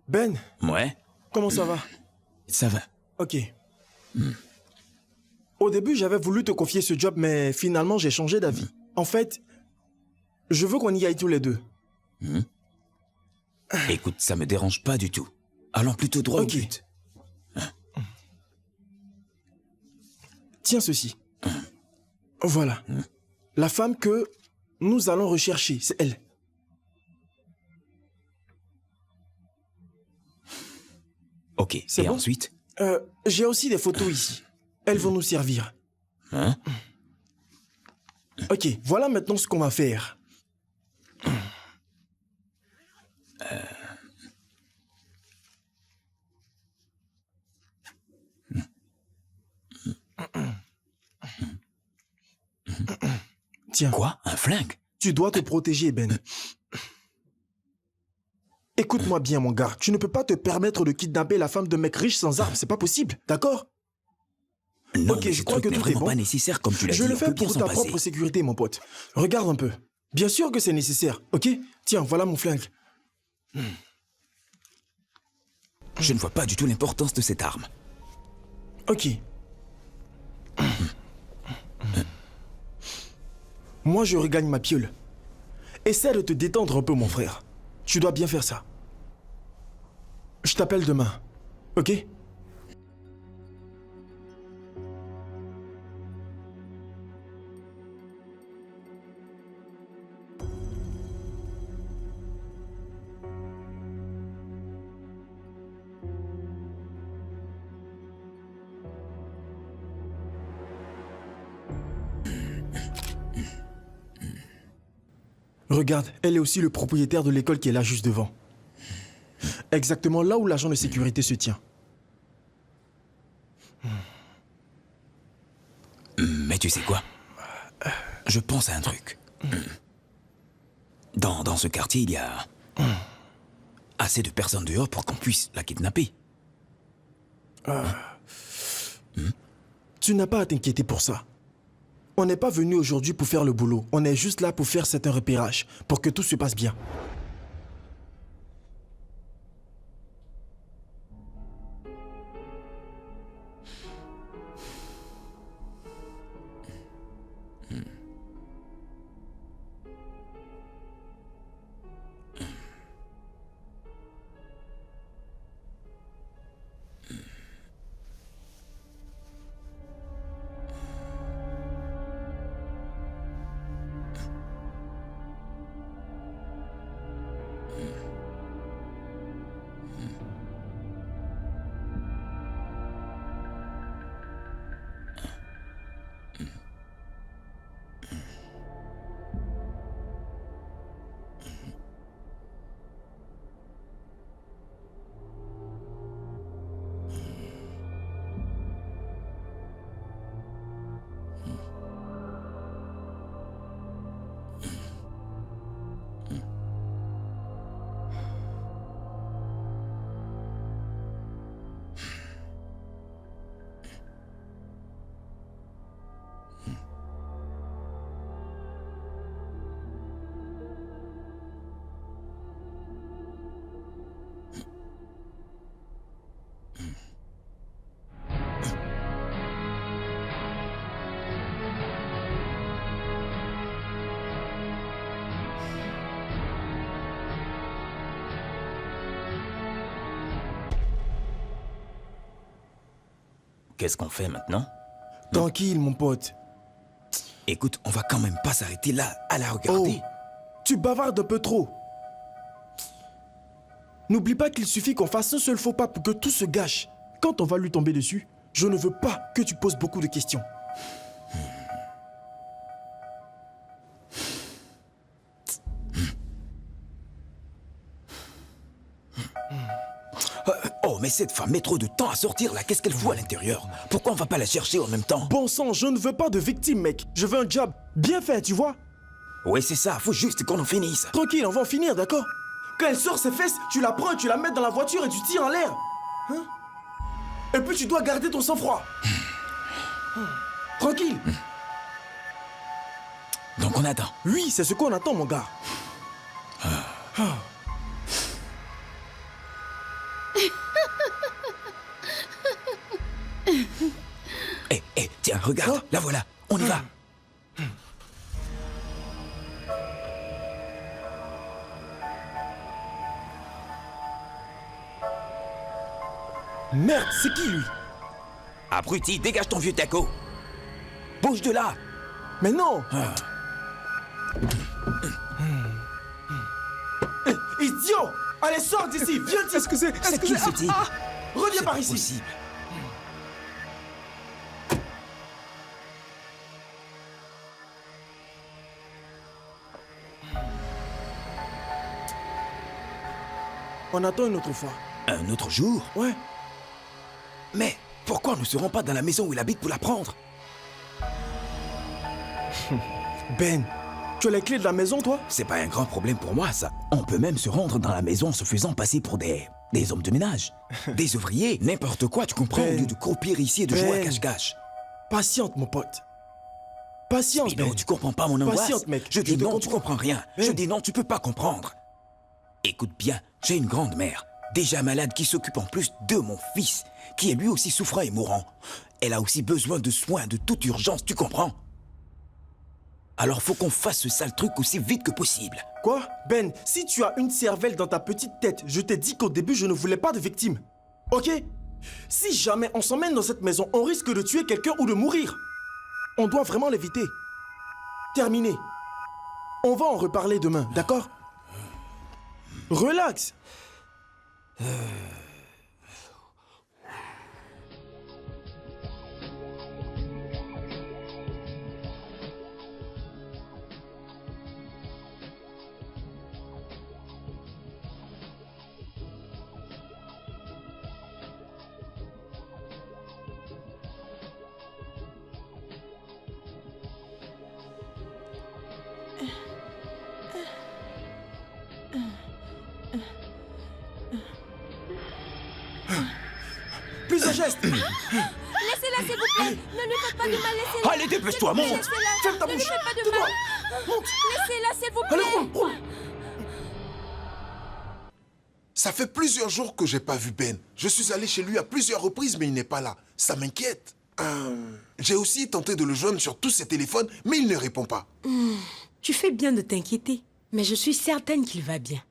Ben, Ouais, comment ça va? ça va. Ok. Au début, j'avais voulu te confier ce job, mais finalement, j'ai changé d'avis. En fait, je veux qu'on y aille tous les deux. Écoute, ça me dérange pas du tout. Allons plutôt droit au Ok. but. Tiens ceci. Voilà. La femme que nous allons rechercher, c'est elle. Ok, C'est et bon? ensuite? J'ai aussi des photos ici. Elles vont nous servir. Hein? Ok, voilà maintenant ce qu'on va faire. Tiens, Quoi? Un flingue? tu dois te protéger, Ben. Écoute-moi bien, mon gars. Tu ne peux pas te permettre de kidnapper la femme de mec riche sans armes. C'est pas possible, d'accord? Non, Ok, mais je ce crois truc que n'est tout est vraiment bon. pas nécessaire, comme tu l'as dit. Je le on peut fais bien pour s'en ta passer. propre sécurité, mon pote. Regarde un peu. Bien sûr que c'est nécessaire, ok? Tiens, voilà mon flingue. Je ne vois pas du tout l'importance de cette arme. Ok. Moi, je regagne ma piole. Essaie de te détendre un peu, mon frère. Tu dois bien faire ça. Je t'appelle demain, ok? Regarde, elle est aussi le propriétaire de l'école qui est là juste devant. Exactement là où l'agent de sécurité se tient. Mais tu sais quoi? Je pense à un truc. Dans ce quartier, il y a assez de personnes dehors pour qu'on puisse la kidnapper. Tu n'as pas à t'inquiéter pour ça. On n'est pas venu aujourd'hui pour faire le boulot. On est juste là pour faire certains repérages, pour que tout se passe bien. Qu'est-ce qu'on fait maintenant? Tranquille, mon pote. Écoute, on va quand même pas s'arrêter là à la regarder. Oh, tu bavardes un peu trop. N'oublie pas qu'il suffit qu'on fasse un seul faux pas pour que tout se gâche. Quand on va lui tomber dessus, je ne veux pas que tu poses beaucoup de questions. Oh, mais cette femme met trop de temps à sortir là. Qu'est-ce qu'elle fout à l'intérieur? Pourquoi on va pas la chercher en même temps? Bon sang, je ne veux pas de victime, mec. Je veux un job bien fait, tu vois. Ouais, c'est ça. Faut juste qu'on en finisse. Tranquille, on va en finir, d'accord? Quand elle sort ses fesses, tu la prends et tu la mets dans la voiture et tu tires en l'air. Hein? Et puis tu dois garder ton sang-froid. Tranquille. Donc on attend. Oui, c'est ce qu'on attend, mon gars. Tiens, regarde. La voilà. On y va. Merde, c'est qui lui? Abruti, dégage ton vieux taco. Bouge de là. Mais non. Idiot! Allez, sors d'ici, viens d'ici. C'est qui ce type? Reviens par ici. Possible. On attend une autre fois. Un autre jour? Ouais. Mais pourquoi ne serons pas dans la maison où il habite pour la prendre? Ben, tu as les clés de la maison, toi? C'est pas un grand problème pour moi, ça. On peut même se rendre dans la maison en se faisant passer pour des hommes de ménage. Des ouvriers, n'importe quoi, tu comprends, Ben. au lieu de croupir ici et de jouer à Ben. cache-cache. Patiente, mon pote. Patience, Spino, Ben. tu comprends pas mon angoisse? Patiente, mec. Je dis Je te non, tu comprends. comprends rien. Ben. Je dis non, tu peux pas comprendre. Écoute bien, j'ai une grande-mère, déjà malade, qui s'occupe en plus de mon fils, qui est lui aussi souffrant et mourant. Elle a aussi besoin de soins de toute urgence, tu comprends? Alors faut qu'on fasse ce sale truc aussi vite que possible. Quoi? Ben, si tu as une cervelle dans ta petite tête, je t'ai dit qu'au début, je ne voulais pas de victime. Ok? Si jamais on s'emmène dans cette maison, on risque de tuer quelqu'un ou de mourir. On doit vraiment l'éviter. Terminé. On va en reparler demain, d'accord? Relax. Plusieurs gestes. Laissez-la, s'il vous plaît. Ne lui faites pas de mal, laissez-la. Allez, dépêche-toi, monte. Laissez-la. Ferme ta Ne lui bouche. faites pas de Tais-toi. mal. Monte. Laissez-la, s'il vous Allez, plaît. roule, roule. Ça fait plusieurs jours que j'ai pas vu Ben. Je suis allé chez lui à plusieurs reprises, mais il n'est pas là. Ça m'inquiète. J'ai aussi tenté de le joindre sur tous ses téléphones, mais il ne répond pas. Tu fais bien de t'inquiéter, mais je suis certaine qu'il va bien.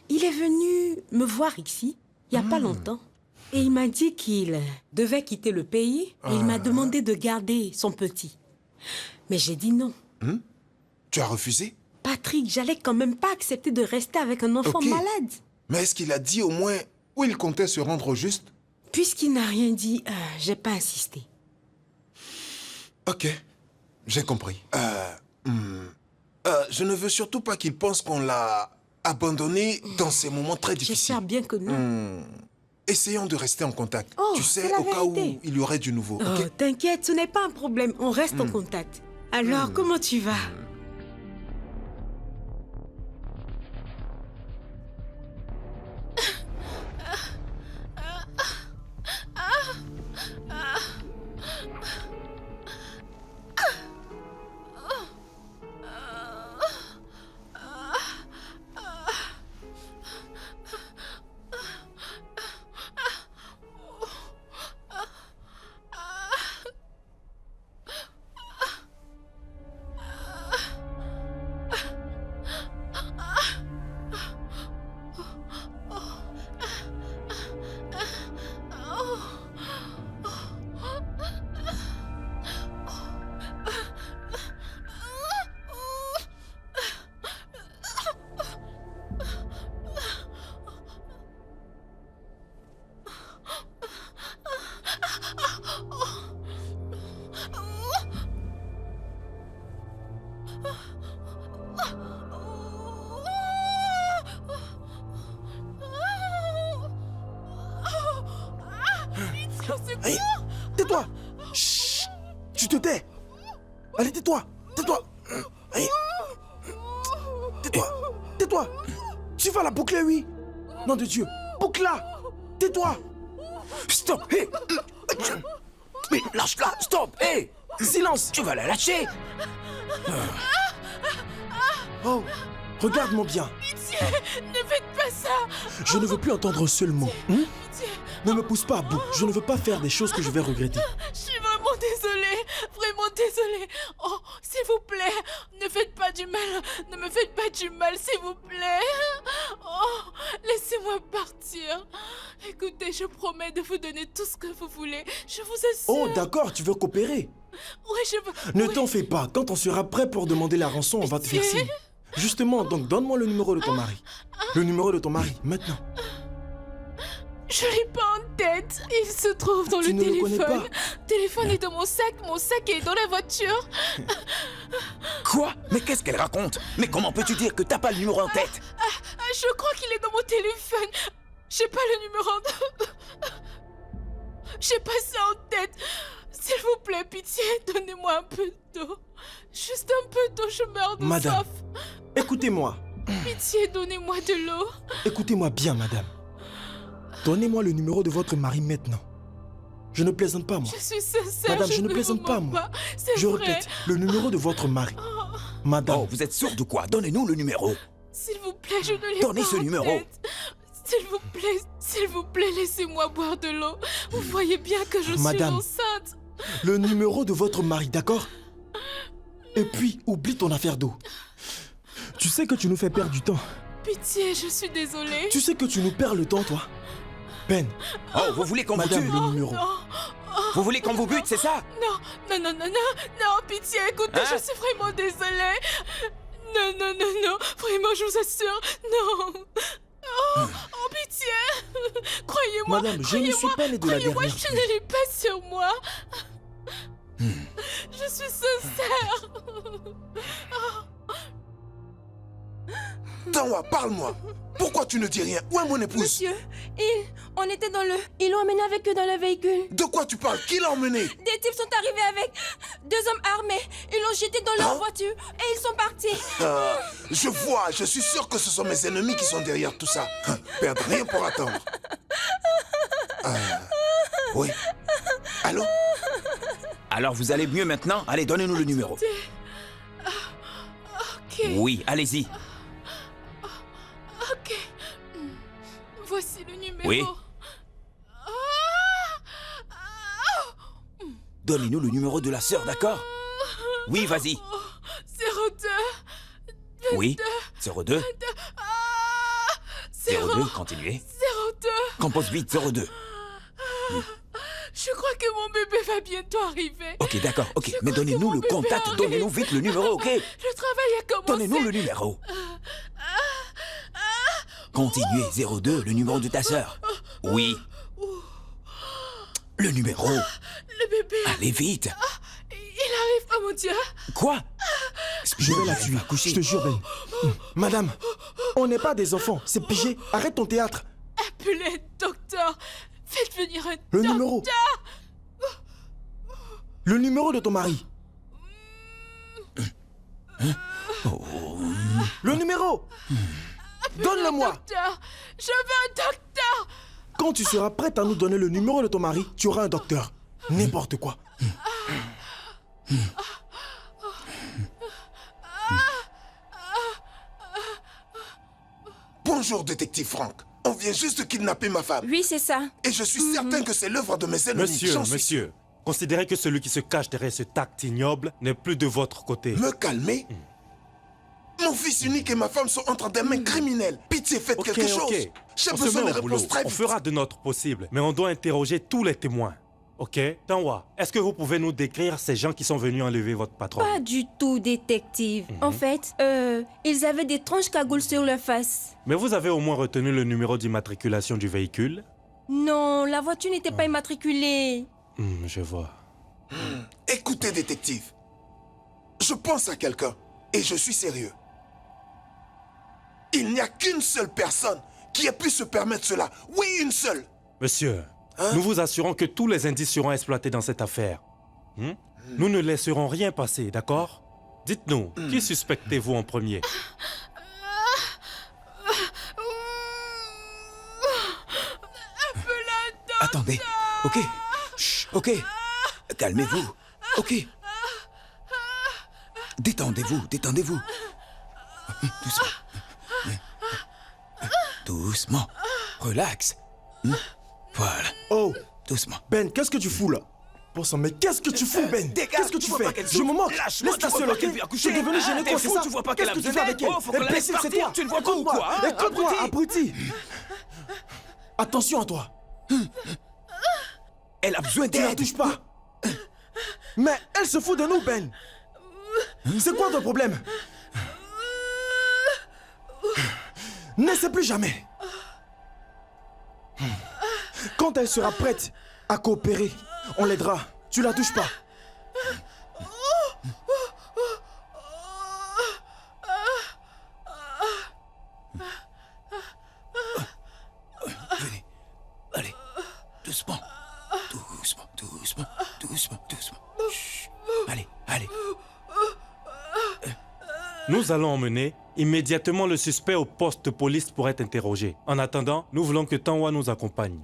Il est venu me voir ici, il n'y a pas longtemps. Et il m'a dit qu'il devait quitter le pays et il m'a demandé de garder son petit. Mais j'ai dit non. Tu as refusé? Patrick, j'allais quand même pas accepter de rester avec un enfant Ok. malade. Mais est-ce qu'il a dit au moins où il comptait se rendre au juste? Puisqu'il n'a rien dit, j'ai pas insisté. Ok, j'ai compris. Je ne veux surtout pas qu'il pense qu'on l'a abandonné dans ces moments très difficiles. J'espère bien que non. Essayons de rester en contact. Oh, tu c'est sais, la au cas où vérité. il y aurait du nouveau. Oh, Ok. t'inquiète, ce n'est pas un problème. On reste en contact. Alors, comment tu vas? Hey, tais-toi. Chut. Tu te tais. Allez, tais-toi. Tais-toi. Hey. Tais-toi. Tais-toi. Tu vas la boucler, oui. Nom de Dieu. Boucle-la. Tais-toi. Stop. Hé. Mais lâche-la. Stop. Hé. Silence. Tu vas la lâcher. Oh, regarde-moi bien. Pitié, ne faites pas ça. Je ne veux plus entendre un seul mot. Pitié. Ne me pousse pas à bout. Je ne veux pas faire des choses que je vais regretter. Je suis vraiment désolée, vraiment désolée. Oh, s'il vous plaît, ne faites pas du mal, ne me faites pas du mal, s'il vous plaît. Oh, laissez-moi partir. Écoutez, je promets de vous donner tout ce que vous voulez. Je vous assure. Oh, d'accord, tu veux coopérer. Oui, je veux. Ne oui. t'en fais pas. Quand on sera prêt pour demander la rançon, on va te faire Pitié. signe. Justement, donc donne-moi le numéro de ton mari. Le numéro de ton mari, maintenant. Je l'ai pas en tête. Il se trouve dans Tu le ne le connais téléphone. pas. Le téléphone est dans mon sac est dans la voiture. Quoi? Mais qu'est-ce qu'elle raconte? Mais comment peux-tu dire que t'as pas le numéro en tête? Je crois qu'il est dans mon téléphone. J'ai pas le numéro. J'ai pas ça en tête. S'il vous plaît, pitié, donnez-moi un peu d'eau. Juste un peu d'eau, je meurs de Madame. soif. Écoutez-moi. Pitié, donnez-moi de l'eau. Écoutez-moi bien, madame. Donnez-moi le numéro de votre mari maintenant. Je ne plaisante pas, moi. Je suis sincère, Madame, je ne vous plaisante pas, mens moi. C'est Je vrai. répète, le numéro de votre mari. Madame, Oh, vous êtes sourd ou quoi? Donnez-nous le numéro. S'il vous plaît, je ne l'ai Donnez pas ce en numéro. tête. S'il vous plaît, laissez-moi boire de l'eau. Vous voyez bien que je Madame. suis enceinte. le numéro de votre mari, d'accord? Et puis, oublie ton affaire d'eau. Tu sais que tu nous fais perdre du temps. Pitié, je suis désolée. Tu sais que tu nous perds le temps, toi. Ben, Oh, vous voulez qu'on vous madame, tue? le numéro. Non, Vous voulez qu'on vous bute, c'est ça? non, pitié, écoutez, Hein? je suis vraiment désolée. Non, vraiment, je vous assure, non. Oh, pitié. Croyez-moi, Madame, je ne suis pas né de la croyez-moi, dernière je pluie. ne l'ai pas sur moi. Je suis sincère. Tanwa, parle-moi. Pourquoi tu ne dis rien? Où est mon épouse? Monsieur, on était dans le... Ils l'ont emmené avec eux dans le véhicule. De quoi tu parles? Qui l'a emmené? Des types sont arrivés avec 2 hommes armés. Ils l'ont jeté dans leur Hein? voiture et ils sont partis. Je vois, je suis sûr que ce sont mes ennemis qui sont derrière tout ça. Perdre rien pour attendre. Oui. Allô? Alors vous allez mieux maintenant? Allez, donnez-nous le numéro. Ok, Oui, allez-y. ok. Voici le numéro. Oui. Donnez-nous le numéro de la sœur, d'accord? Oui, vas-y. 02. Oui. 02. 02, continuez. 02. Compose vite, 02. Je crois que mon bébé va bientôt arriver. Ok, d'accord, ok. Je Mais crois que donnez-nous mon le bébé contact, arrive. donnez-nous vite le numéro, ok? Le travail a commencé. Donnez-nous le numéro. Continuez, 02, le numéro de ta sœur. Oui. Le numéro. Le bébé, Allez vite. il arrive. Oh mon Dieu. Quoi? Je vais la tuer. Je te jure, Ben. Madame, on n'est pas des enfants. C'est pigé. Arrête ton théâtre. Appelez un docteur. Faites venir un Le docteur. numéro. Le numéro de ton mari. Le numéro. Donne-le-moi. Docteur. Je veux un docteur. Quand tu seras prête à nous donner le numéro de ton mari, tu auras un docteur. N'importe quoi. Bonjour, détective Frank. On vient juste de kidnapper ma femme. Oui, c'est ça. Et je suis certain que c'est l'œuvre de mes ennemis. J'en suis sûr. Monsieur, considérez que celui qui se cache derrière cet acte ignoble n'est plus de votre côté. Me calmer? Mon fils unique et ma femme sont entre des mains criminelles. Pitié, faites quelque chose. J'ai On se besoin met de au boulot. réponses très On vite. fera de notre possible, mais on doit interroger tous les témoins. Ok? Tanwa, est-ce que vous pouvez nous décrire ces gens qui sont venus enlever votre patron? Pas du tout, détective. En fait, ils avaient des tranches cagoules sur leur face. Mais vous avez au moins retenu le numéro d'immatriculation du véhicule? Non, la voiture n'était pas immatriculée. Je vois. Écoutez, détective. Je pense à quelqu'un et je suis sérieux. Il n'y a qu'une seule personne qui ait pu se permettre cela. Oui, une seule. Monsieur, nous vous assurons que tous les indices seront exploités dans cette affaire. Nous ne laisserons rien passer, d'accord? Dites-nous, qui suspectez-vous en premier? Attendez, ok. Chut, ok. Calmez-vous. Ok. Détendez-vous, détendez-vous. Doucement. Doucement. Relax. Voilà. Oh, Doucement. Ben, qu'est-ce que tu fous là? Bon sang, mais qu'est-ce que tu fous, Ben? Qu'est-ce que tu fais? Je me moque. Laisse-la seule, ok? Tu es devenu gêné, quoi, c'est ça? Tu vois pas qu'elle a Qu'est-ce que tu besoin fais avec d'aide? elle? Oh, faut qu'on la Elle laisse c'est partir. toi. Tu ne vois pas ou quoi, hein? Écoute-moi, abruti. Attention à toi. Elle a besoin Tu la d'aide. touches pas. Mais elle se fout de nous, Ben. C'est quoi ton problème? N'essaie plus jamais. Quand elle sera prête à coopérer, on l'aidera. Tu la touches pas. Venez. Allez. Doucement. Doucement, doucement, doucement, doucement. Chut. Allez, allez. Nous allons emmener immédiatement le suspect au poste de police pour être interrogé. En attendant, nous voulons que Tanwa nous accompagne.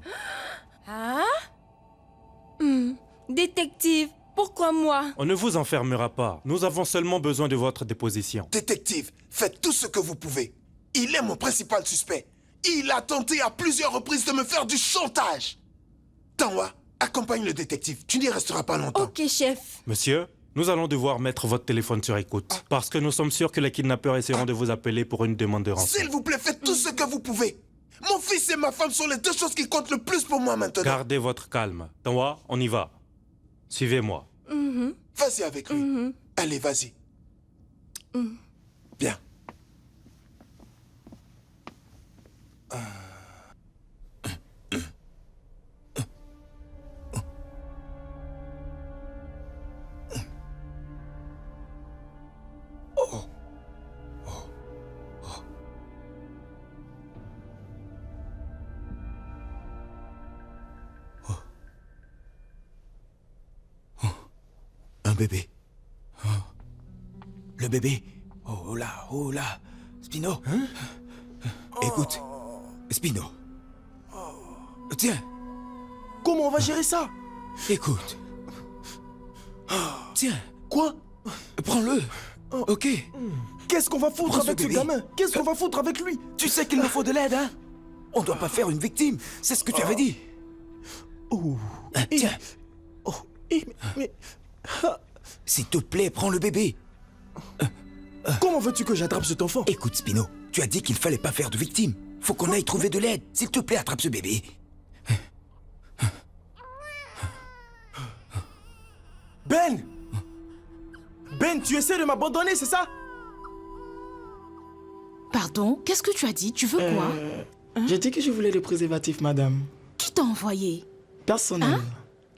Ah? Détective, pourquoi moi? On ne vous enfermera pas. Nous avons seulement besoin de votre déposition. Détective, faites tout ce que vous pouvez. Il est mon principal suspect. Il a tenté à plusieurs reprises de me faire du chantage. Tanwa, accompagne le détective. Tu n'y resteras pas longtemps. Ok, chef. Monsieur, nous allons devoir mettre votre téléphone sur écoute. Parce que nous sommes sûrs que les kidnappeurs essaieront de vous appeler pour une demande de rançon. S'il vous plaît, faites tout ce que vous pouvez. Mon fils et ma femme sont les deux choses qui comptent le plus pour moi maintenant. Gardez votre calme. Tanwa, on y va. Suivez-moi. Vas-y avec lui. Allez, vas-y. Bien. Un bébé. Oh. Le bébé. Oh là, oh là. Spino. Écoute. Spino. Tiens, Comment on va gérer ça? écoute. Tiens, Quoi? prends-le. Ok. Qu'est-ce qu'on va foutre Prends ce avec ce bébé. gamin? Qu'est-ce qu'on va foutre avec lui? Tu sais qu'il nous faut de l'aide, hein? On doit pas faire une victime. C'est ce que tu avais dit. Oh. Tiens, Oh. Mais s'il te plaît, prends le bébé. comment veux-tu que j'attrape cet enfant? Écoute, Spino, tu as dit qu'il fallait pas faire de victime. Faut qu'on aille trouver de l'aide. S'il te plaît, attrape ce bébé. Ben! Ben, tu essaies de m'abandonner, c'est ça? Pardon, qu'est-ce que tu as dit? Tu veux quoi? J'ai dit que je voulais le préservatif, madame. Qui t'a envoyé? Personnel. Hein?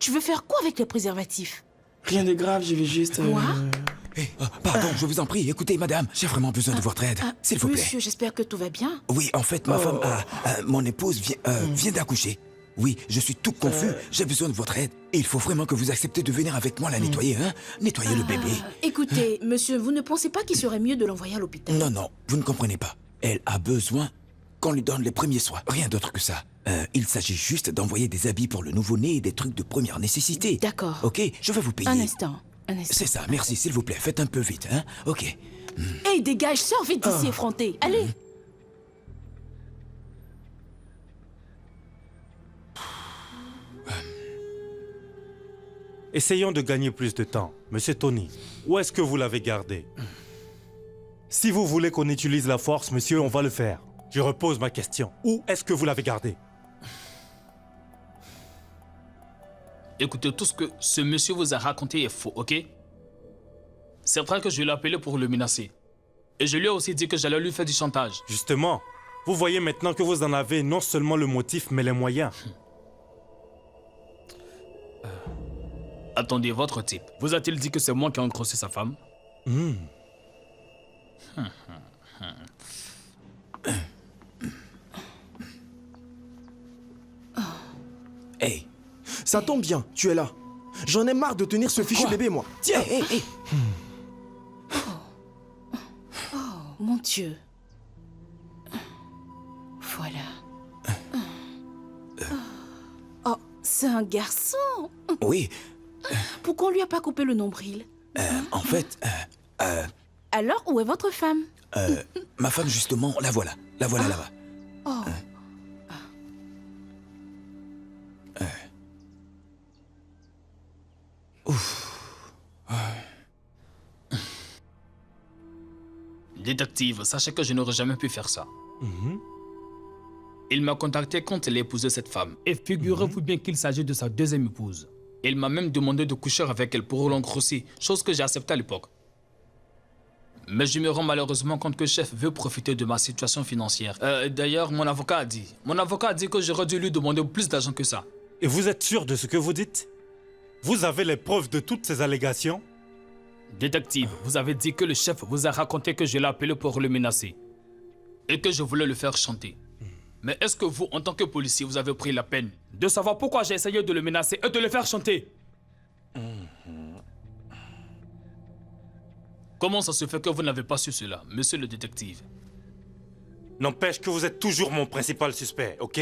Tu veux faire quoi avec les préservatifs? Rien de grave, je vais juste... Quoi? Pardon, je vous en prie. Écoutez, madame, j'ai vraiment besoin de votre aide. S'il vous plaît. Monsieur, j'espère que tout va bien. Oui, en fait, ma femme, mon épouse vient d'accoucher. Oui, je suis tout confus. J'ai besoin de votre aide. Et il faut vraiment que vous acceptez de venir avec moi la nettoyer, hein? Nettoyer le bébé. Écoutez, monsieur, vous ne pensez pas qu'il serait mieux de l'envoyer à l'hôpital? Non, non, vous ne comprenez pas. Elle a besoin qu'on lui donne les premiers soins. Rien d'autre que ça. Il s'agit juste d'envoyer des habits pour le nouveau-né et des trucs de première nécessité. D'accord. Ok, je vais vous payer. Un instant, un instant. C'est ça, merci, s'il vous plaît. Faites un peu vite, hein? Ok. Hey, dégage, sors vite d'ici, effronté. Allez. Essayons de gagner plus de temps. Monsieur Tony, où est-ce que vous l'avez gardé? Si vous voulez qu'on utilise la force, monsieur, on va le faire. Je repose ma question. Où est-ce que vous l'avez gardé? Écoutez, tout ce que ce monsieur vous a raconté est faux, ok? C'est vrai que je l'ai appelé pour le menacer. Et je lui ai aussi dit que j'allais lui faire du chantage. Justement, vous voyez maintenant que vous en avez non seulement le motif, mais les moyens. Attendez, votre type, vous a-t-il dit que c'est moi qui ai engrossé sa femme? Ça tombe bien, tu es là. J'en ai marre de tenir ce fichu bébé, moi. Tiens. Mon Dieu. Voilà. Oh, c'est un garçon. Oui, Pourquoi on lui a pas coupé le nombril? en fait, Alors, où est votre femme? ma femme, justement, la voilà. La voilà là-bas. Oh. Détective, sachez que je n'aurais jamais pu faire ça. Il m'a contacté quand il a épousé cette femme. Et figurez-vous bien qu'il s'agit de sa deuxième épouse. Il m'a même demandé de coucher avec elle pour l'engrosser, chose que j'ai acceptée à l'époque. Mais je me rends malheureusement compte que le chef veut profiter de ma situation financière. D'ailleurs, mon avocat a dit que j'aurais dû lui demander plus d'argent que ça. Et vous êtes sûr de ce que vous dites? Vous avez les preuves de toutes ces allégations? Détective, vous avez dit que le chef vous a raconté que je l'ai appelé pour le menacer. Et que je voulais le faire chanter. Mais est-ce que vous, en tant que policier, vous avez pris la peine de savoir pourquoi j'ai essayé de le menacer et de le faire chanter? Comment ça se fait que vous n'avez pas su cela, monsieur le détective? N'empêche que vous êtes toujours mon principal suspect, ok?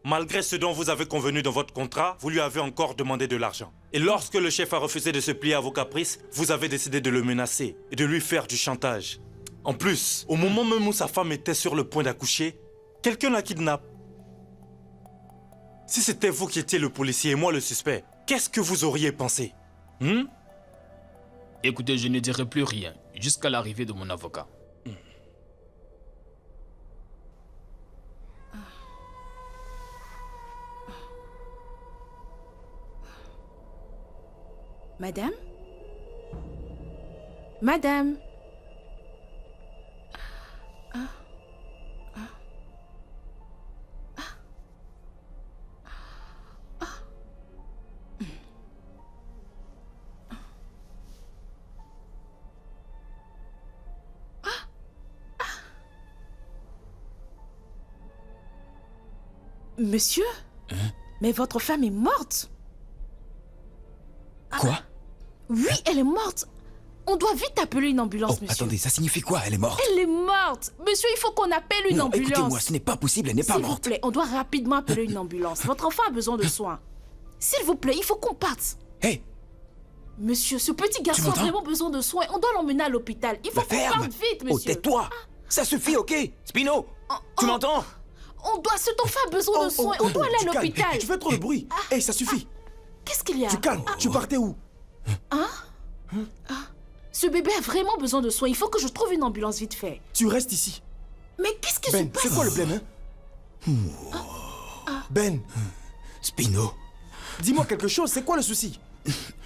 Malgré ce dont vous avez convenu dans votre contrat, vous lui avez encore demandé de l'argent. Et lorsque le chef a refusé de se plier à vos caprices, vous avez décidé de le menacer et de lui faire du chantage. En plus, au moment même où sa femme était sur le point d'accoucher, quelqu'un la kidnappe. Si c'était vous qui étiez le policier et moi le suspect, qu'est-ce que vous auriez pensé? Écoutez, je ne dirai plus rien jusqu'à l'arrivée de mon avocat. Madame? Madame? Monsieur? Mais votre femme est morte? Quoi? Oui, elle est morte. On doit vite appeler une ambulance, Oh, monsieur. attendez, ça signifie quoi? Elle est morte? Elle est morte. Monsieur, il faut qu'on appelle une Non, ambulance. écoutez-moi, ce n'est pas possible, elle n'est pas S'il vous morte. plaît, on doit rapidement appeler une ambulance. Votre enfant a besoin de soins. S'il vous plaît, il faut qu'on parte. Hé, Monsieur, ce petit garçon a m'entends? vraiment besoin de soins. On doit l'emmener à l'hôpital. Il faut la qu'on ferme! parte vite, Oh, monsieur. tais-toi! Ça suffit, ok? Spino, tu m'entends? Cet enfant a besoin de soins. On doit aller tu à calmes. l'hôpital. Tu fais trop de bruit. Hé, ça suffit. Qu'est-ce qu'il y a? Tu calmes. Tu partais où? Ce bébé a vraiment besoin de soins. Il faut que je trouve une ambulance vite fait. Tu restes ici. Mais qu'est-ce qui se Ben, passe? c'est quoi le problème, Ben, Spino, dis-moi quelque chose, c'est quoi le souci?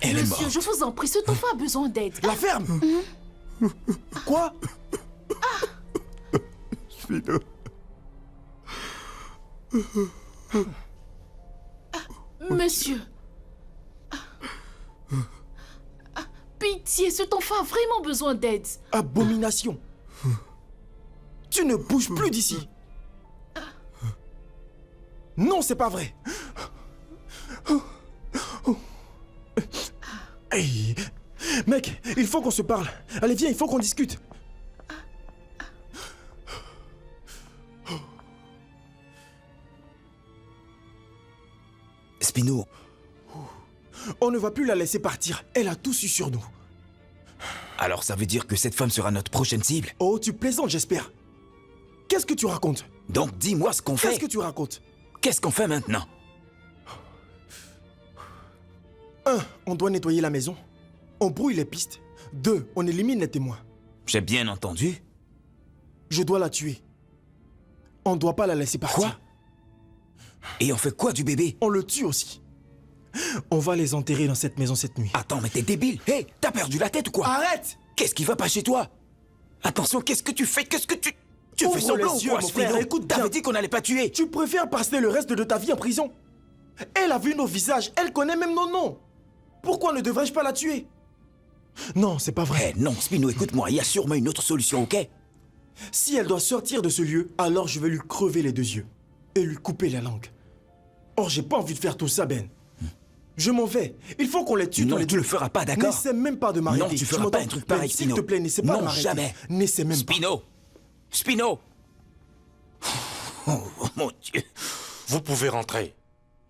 elle est Monsieur, morte. je vous en prie, cet enfant a besoin d'aide. La ferme? Quoi? Spino. Monsieur. Pitié, cet enfant a vraiment besoin d'aide. Abomination. Tu ne bouges plus d'ici. Non, c'est pas vrai. Hey. Mec, il faut qu'on se parle. Allez, viens, il faut qu'on discute. Spino, On ne va plus la laisser partir. Elle a tout su sur nous. alors ça veut dire que cette femme sera notre prochaine cible? Oh, tu plaisantes, j'espère. Qu'est-ce que tu racontes? Donc dis-moi ce qu'on fait. Qu'est-ce que tu racontes? Qu'est-ce qu'on fait maintenant? 1. On doit nettoyer la maison. On brouille les pistes. 2. On élimine les témoins. J'ai bien entendu. Je dois la tuer. On ne doit pas la laisser partir. Quoi? Et on fait quoi du bébé? On le tue aussi. On va les enterrer dans cette maison cette nuit. Attends, mais t'es débile. Hé, t'as perdu la tête ou quoi? Arrête! Qu'est-ce qui va pas chez toi? Attention, qu'est-ce que tu fais? Qu'est-ce que tu... Tu Ouvre fais semblant les ou yeux, quoi, mon Spino? frère, écoute bien. T'avais dit qu'on n'allait pas tuer. Tu préfères passer le reste de ta vie en prison? Elle a vu nos visages, elle connaît même nos noms. Pourquoi ne devrais-je pas la tuer? Non, c'est pas vrai. Eh non, Spino, écoute-moi, il y a sûrement une autre solution, ok? Si elle doit sortir de ce lieu, alors je vais lui crever les 2 yeux et lui couper la langue. Or, j'ai pas envie de faire tout ça, Ben. Je m'en vais. Il faut qu'on les tue tous Non, les tu deux. le feras pas, d'accord? N'essaie même pas de m'arrêter. Non, tu feras m'entends? pas un truc pareil, Ben, s'il Spino. te plaît, n'essaie pas de Non, m'arrêter. jamais. N'essaie même pas. Spino! Spino! Oh, mon Dieu. Vous pouvez rentrer.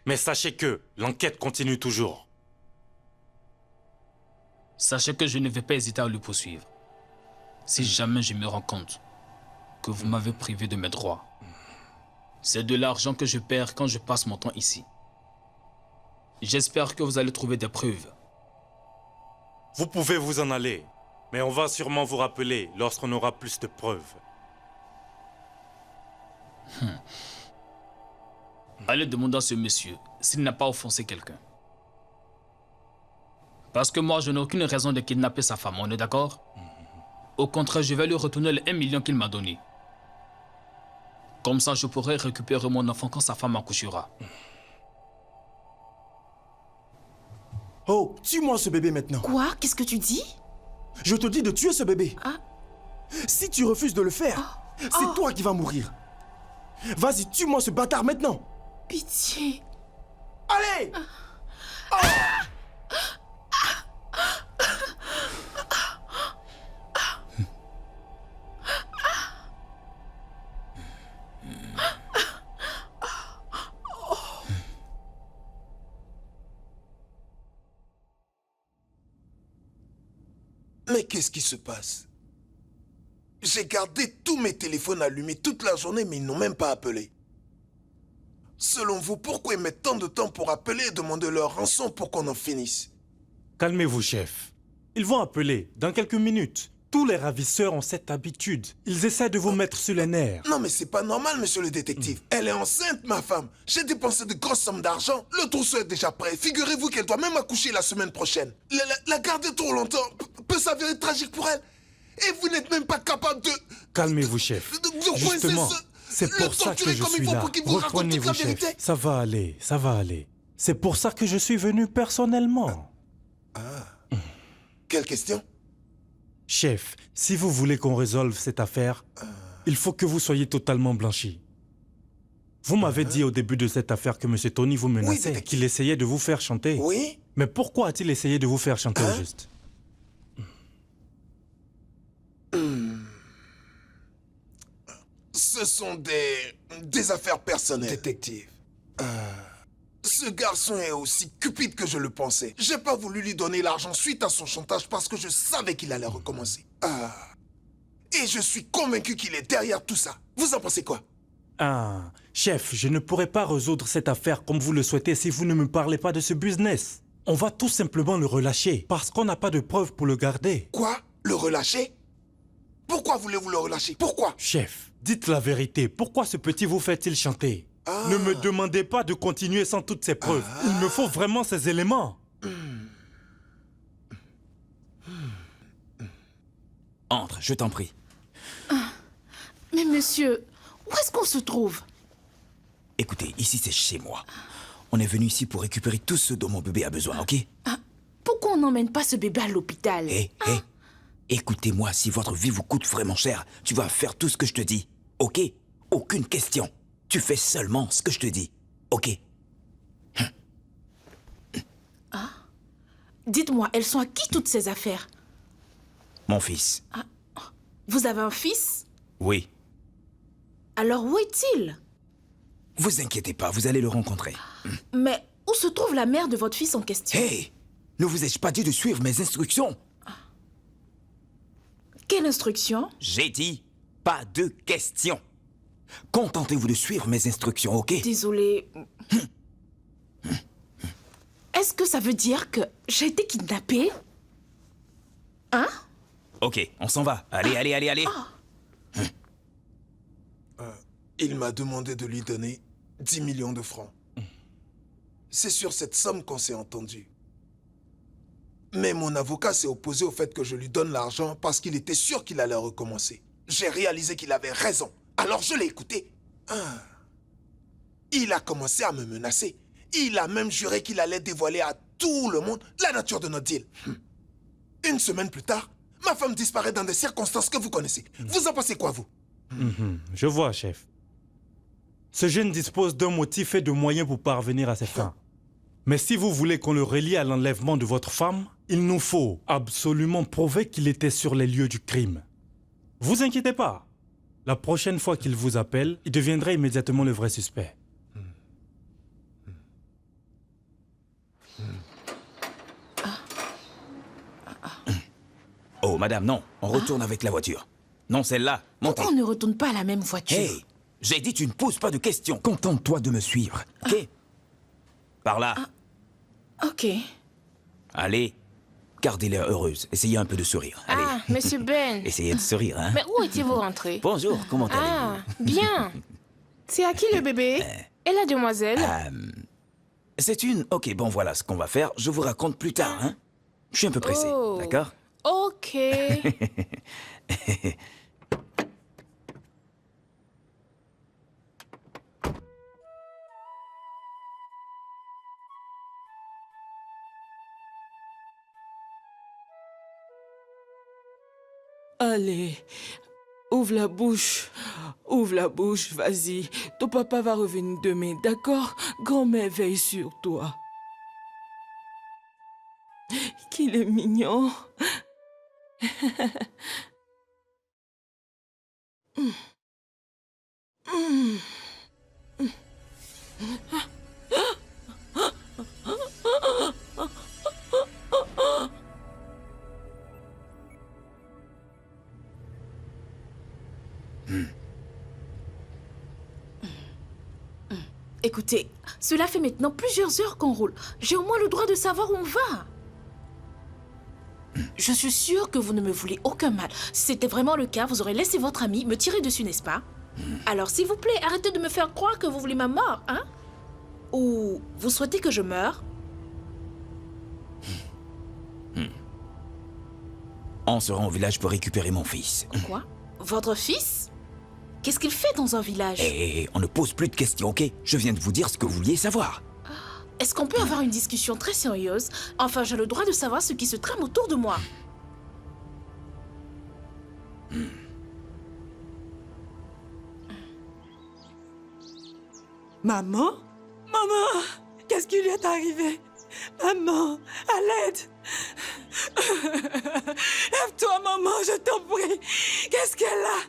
Mais sachez que l'enquête continue toujours. Sachez que je ne vais pas hésiter à le poursuivre. Si jamais je me rends compte que vous m'avez privé de mes droits. C'est de l'argent que je perds quand je passe mon temps ici. J'espère que vous allez trouver des preuves. Vous pouvez vous en aller. Mais on va sûrement vous rappeler lorsqu'on aura plus de preuves. Allez demander à ce monsieur s'il n'a pas offensé quelqu'un. Parce que moi, je n'ai aucune raison de kidnapper sa femme, on est d'accord? Au contraire, je vais lui retourner les 1 million qu'il m'a donné. Comme ça, je pourrai récupérer mon enfant quand sa femme accouchera. Oh, tue-moi ce bébé maintenant. Quoi? Qu'est-ce que tu dis? Je te dis de tuer ce bébé. Ah. Si tu refuses de le faire, c'est toi qui vas mourir. Vas-y, tue-moi ce bâtard maintenant. Pitié. Allez! Mais qu'est-ce qui se passe? J'ai gardé tous mes téléphones allumés toute la journée, mais ils n'ont même pas appelé. Selon vous, pourquoi ils mettent tant de temps pour appeler et demander leur rançon pour qu'on en finisse? Calmez-vous, chef. Ils vont appeler dans quelques minutes. Tous les ravisseurs ont cette habitude. Ils essaient de vous mettre sur les nerfs. Non, mais c'est pas normal, monsieur le détective. Elle est enceinte, ma femme. J'ai dépensé de grosses sommes d'argent. Le trousseau est déjà prêt. Figurez-vous qu'elle doit même accoucher la semaine prochaine. La garder trop longtemps peut s'avérer tragique pour elle. Et vous n'êtes même pas capable de... Calmez-vous, chef. Justement, c'est pour ça que je suis là. Reprenez-vous, chef. Ça va aller, ça va aller. C'est pour ça que je suis venu personnellement. Quelle question? Chef, si vous voulez qu'on résolve cette affaire, il faut que vous soyez totalement blanchi. Vous m'avez dit au début de cette affaire que M. Tony vous menaçait, détective. qu'il essayait de vous faire chanter. Oui? Mais pourquoi a-t-il essayé de vous faire chanter au juste? Ce sont des affaires personnelles. Détective. Ce garçon est aussi cupide que je le pensais. J'ai pas voulu lui donner l'argent suite à son chantage parce que je savais qu'il allait recommencer. Et je suis convaincu qu'il est derrière tout ça. Vous en pensez quoi? Ah, chef, je ne pourrai pas résoudre cette affaire comme vous le souhaitez si vous ne me parlez pas de ce business. On va tout simplement le relâcher parce qu'on n'a pas de preuves pour le garder. Quoi? Le relâcher? Pourquoi voulez-vous le relâcher? Pourquoi? Chef, dites la vérité. Pourquoi ce petit vous fait-il chanter? Ne me demandez pas de continuer sans toutes ces preuves. Il me faut vraiment ces éléments. Entre, je t'en prie. Mais monsieur, où est-ce qu'on se trouve? Écoutez, ici c'est chez moi. On est venu ici pour récupérer tout ce dont mon bébé a besoin, ok? Pourquoi on n'emmène pas ce bébé à l'hôpital? Écoutez-moi, si votre vie vous coûte vraiment cher, tu vas faire tout ce que je te dis, ok? Aucune question. Tu fais seulement ce que je te dis, ok? Dites-moi, elles sont à qui toutes ces affaires? Mon fils. Vous avez un fils? Oui. Alors où est-il? Vous inquiétez pas, vous allez le rencontrer. Mais où se trouve la mère de votre fils en question? Hey! Ne vous ai-je pas dit de suivre mes instructions? Quelle instruction? J'ai dit, pas de questions. Contentez-vous de suivre mes instructions, ok? Désolée. Est-ce que ça veut dire que j'ai été kidnappée? Hein? Ok, on s'en va. Allez, allez, allez, allez. Il m'a demandé de lui donner 10 millions de francs. C'est sur cette somme qu'on s'est entendu. Mais mon avocat s'est opposé au fait que je lui donne l'argent parce qu'il était sûr qu'il allait recommencer. J'ai réalisé qu'il avait raison. Alors je l'ai écouté. Il a commencé à me menacer. Il a même juré qu'il allait dévoiler à tout le monde la nature de notre deal. Une semaine plus tard, ma femme disparaît dans des circonstances que vous connaissez. Vous en pensez quoi, vous? Je vois, chef. Ce jeune dispose d'un motif et de moyens pour parvenir à ses fins. Mais si vous voulez qu'on le relie à l'enlèvement de votre femme, il nous faut absolument prouver qu'il était sur les lieux du crime. Vous inquiétez pas. La prochaine fois qu'il vous appelle, il deviendra immédiatement le vrai suspect. Oh, madame, non. On retourne avec la voiture. Non, celle-là. Montez. Pourquoi on ne retourne pas à la même voiture? Hey, j'ai dit tu ne poses pas de questions. Contente-toi de me suivre, ok? Par là. Ok. Allez, gardez-la heureuse. Essayez un peu de sourire. Allez. Ah, Monsieur Ben. Essayez de sourire, hein? Mais où étiez-vous rentré? Bonjour, comment allez-vous? Ah, bien. C'est à qui le bébé? Et la demoiselle? C'est une... Ok, bon, voilà ce qu'on va faire. Je vous raconte plus tard, hein? Je suis un peu pressé, Oh. d'accord? Ok. Allez, ouvre la bouche. Ouvre la bouche, vas-y. Ton papa va revenir demain, d'accord? Grand-mère veille sur toi. Qu'il est mignon. Écoutez, cela fait maintenant plusieurs heures qu'on roule. J'ai au moins le droit de savoir où on va. Je suis sûre que vous ne me voulez aucun mal. Si c'était vraiment le cas, vous aurez laissé votre ami me tirer dessus, n'est-ce pas? Alors, s'il vous plaît, arrêtez de me faire croire que vous voulez ma mort, hein? Ou vous souhaitez que je meure? On sera au village pour récupérer mon fils. Quoi? Votre fils? Qu'est-ce qu'il fait dans un village? Et on ne pose plus de questions, ok? Je viens de vous dire ce que vous vouliez savoir. Est-ce qu'on peut avoir une discussion très sérieuse? Enfin, j'ai le droit de savoir ce qui se trame autour de moi. Maman? Maman! Qu'est-ce qui lui est arrivé? Maman, à l'aide! Lève-toi, maman, je t'en prie! Qu'est-ce qu'elle a?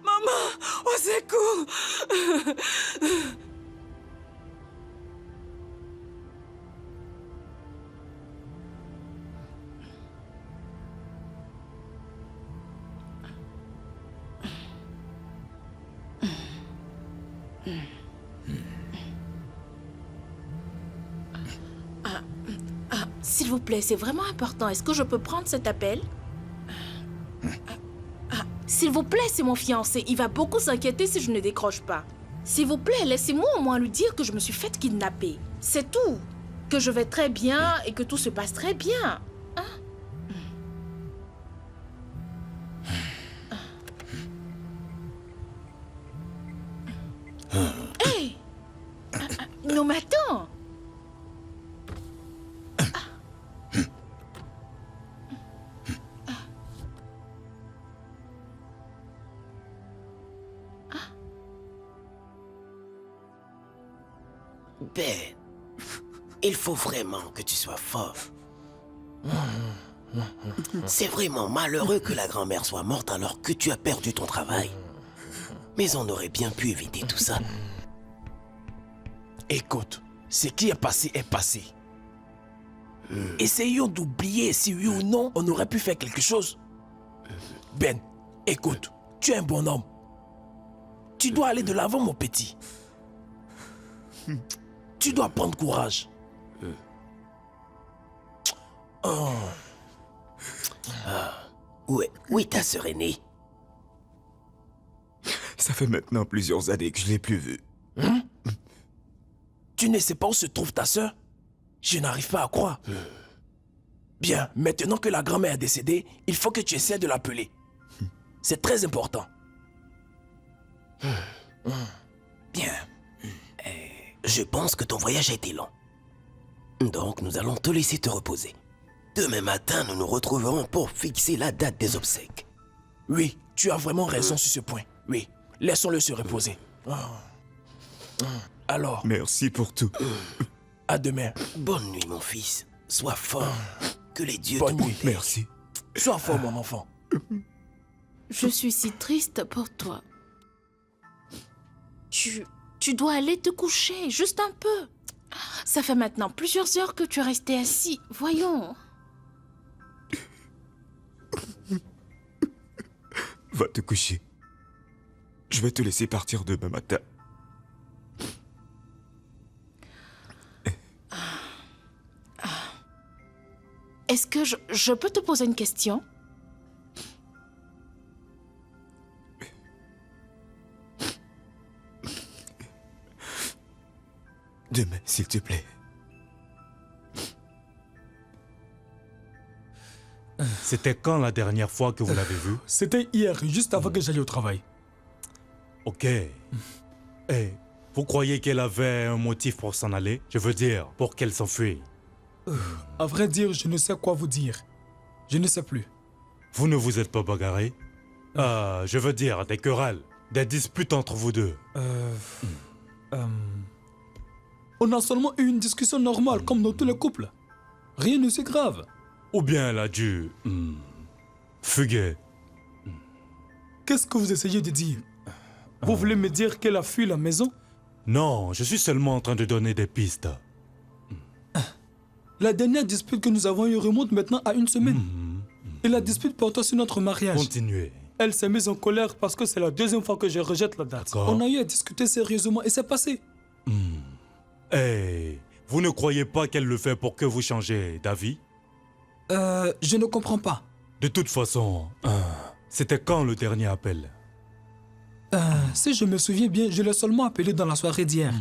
Maman, au secours! S'il vous plaît, c'est vraiment important. Est-ce que je peux prendre cet appel? S'il vous plaît, c'est mon fiancé. Il va beaucoup s'inquiéter si je ne décroche pas. S'il vous plaît, laissez-moi au moins lui dire que je me suis faite kidnapper. C'est tout. Que je vais très bien et que tout se passe très bien. Hey! Non, mais attends! Ben, il faut vraiment que tu sois fort. C'est vraiment malheureux que la grand-mère soit morte alors que tu as perdu ton travail. Mais on aurait bien pu éviter tout ça. Écoute, ce qui est passé est passé. Essayons d'oublier si oui ou non on aurait pu faire quelque chose. Ben, écoute, tu es un bon homme. Tu dois aller de l'avant, mon petit. Tu dois prendre courage. Oh. Où est ta sœur aînée? Ça fait maintenant plusieurs années que je l'ai plus vue. Tu ne sais pas où se trouve ta sœur? Je n'arrive pas à croire. Bien, maintenant que la grand-mère est décédée, il faut que tu essaies de l'appeler. C'est très important. Bien. Je pense que ton voyage a été long. Donc nous allons te laisser te reposer. Demain matin, nous nous retrouverons pour fixer la date des obsèques. Oui, tu as vraiment raison sur ce point. Oui, laissons-le se reposer. Alors, Merci pour tout. À demain. Bonne nuit, mon fils. Sois fort. Que les dieux Bonne te nuit. protègent. Merci. Sois fort, mon enfant. Je suis si triste pour toi. Tu dois aller te coucher, juste un peu. Ça fait maintenant plusieurs heures que tu es resté assis. Voyons. Va te coucher. Je vais te laisser partir demain matin. Est-ce que je peux te poser une question? Demain, s'il te plaît. C'était quand la dernière fois que vous l'avez vu? C'était hier, juste avant que j'aille au travail. Ok. Eh, vous croyez qu'elle avait un motif pour s'en aller? Je veux dire, pour qu'elle s'enfuit. À vrai dire, je ne sais quoi vous dire. Je ne sais plus. Vous ne vous êtes pas bagarré? Je veux dire, des querelles, des disputes entre vous deux. On a seulement eu une discussion normale, comme dans tous les couples. Rien de si grave. Ou bien elle a dû... fuguer. Qu'est-ce que vous essayez de dire? Vous voulez me dire qu'elle a fui la maison? Non, je suis seulement en train de donner des pistes. La dernière dispute que nous avons eue remonte maintenant à une semaine. Et la dispute portait sur notre mariage. Continuez. Elle s'est mise en colère parce que c'est la deuxième fois que je rejette la date. D'accord. On a eu à discuter sérieusement et c'est passé. Hey, vous ne croyez pas qu'elle le fait pour que vous changez d'avis? Je ne comprends pas. De toute façon, c'était quand le dernier appel? Si je me souviens bien, je l'ai seulement appelée dans la soirée d'hier.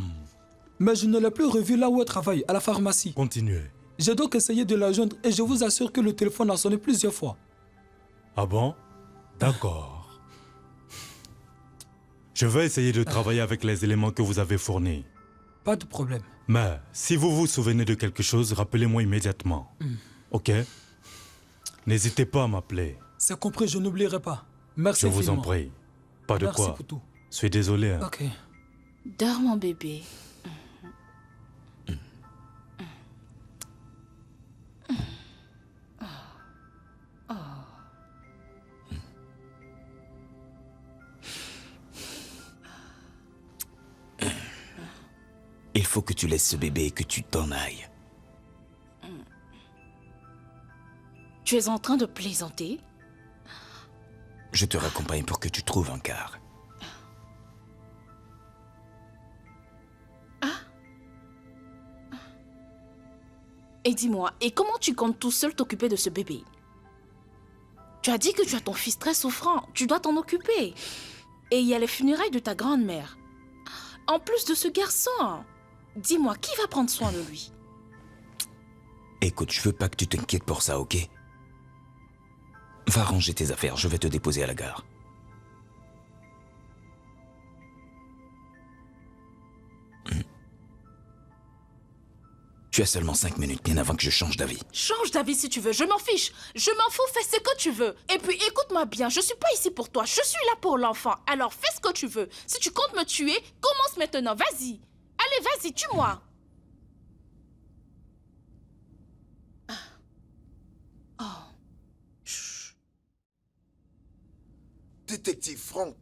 Mais je ne l'ai plus revue là où elle travaille, à la pharmacie. Continuez. J'ai donc essayé de la joindre et je vous assure que le téléphone a sonné plusieurs fois. Ah bon? D'accord. Je vais essayer de travailler avec les éléments que vous avez fournis. Pas de problème. Mais si vous vous souvenez de quelque chose, rappelez-moi immédiatement. Ok? N'hésitez pas à m'appeler. C'est compris, je n'oublierai pas. Merci Je vous en infiniment. prie. Pas de Merci quoi. pour tout. Je suis désolé. Hein. Ok. Dors, mon bébé. Il faut que tu laisses ce bébé et que tu t'en ailles. Tu es en train de plaisanter? Je te raccompagne pour que tu trouves un car. Et dis-moi, et comment tu comptes tout seul t'occuper de ce bébé? Tu as dit que tu as ton fils très souffrant, tu dois t'en occuper. Et il y a les funérailles de ta grand-mère. En plus de ce garçon, dis-moi, qui va prendre soin de lui? Écoute, je veux pas que tu t'inquiètes pour ça, ok? Va ranger tes affaires, je vais te déposer à la gare. Tu as seulement 5 minutes, bien avant que je change d'avis. Change d'avis si tu veux, je m'en fiche. Je m'en fous, fais ce que tu veux. Et puis écoute-moi bien, je suis pas ici pour toi, je suis là pour l'enfant. Alors fais ce que tu veux. Si tu comptes me tuer, commence maintenant, vas-y. Allez, vas-y, tue-moi. Détective Frank,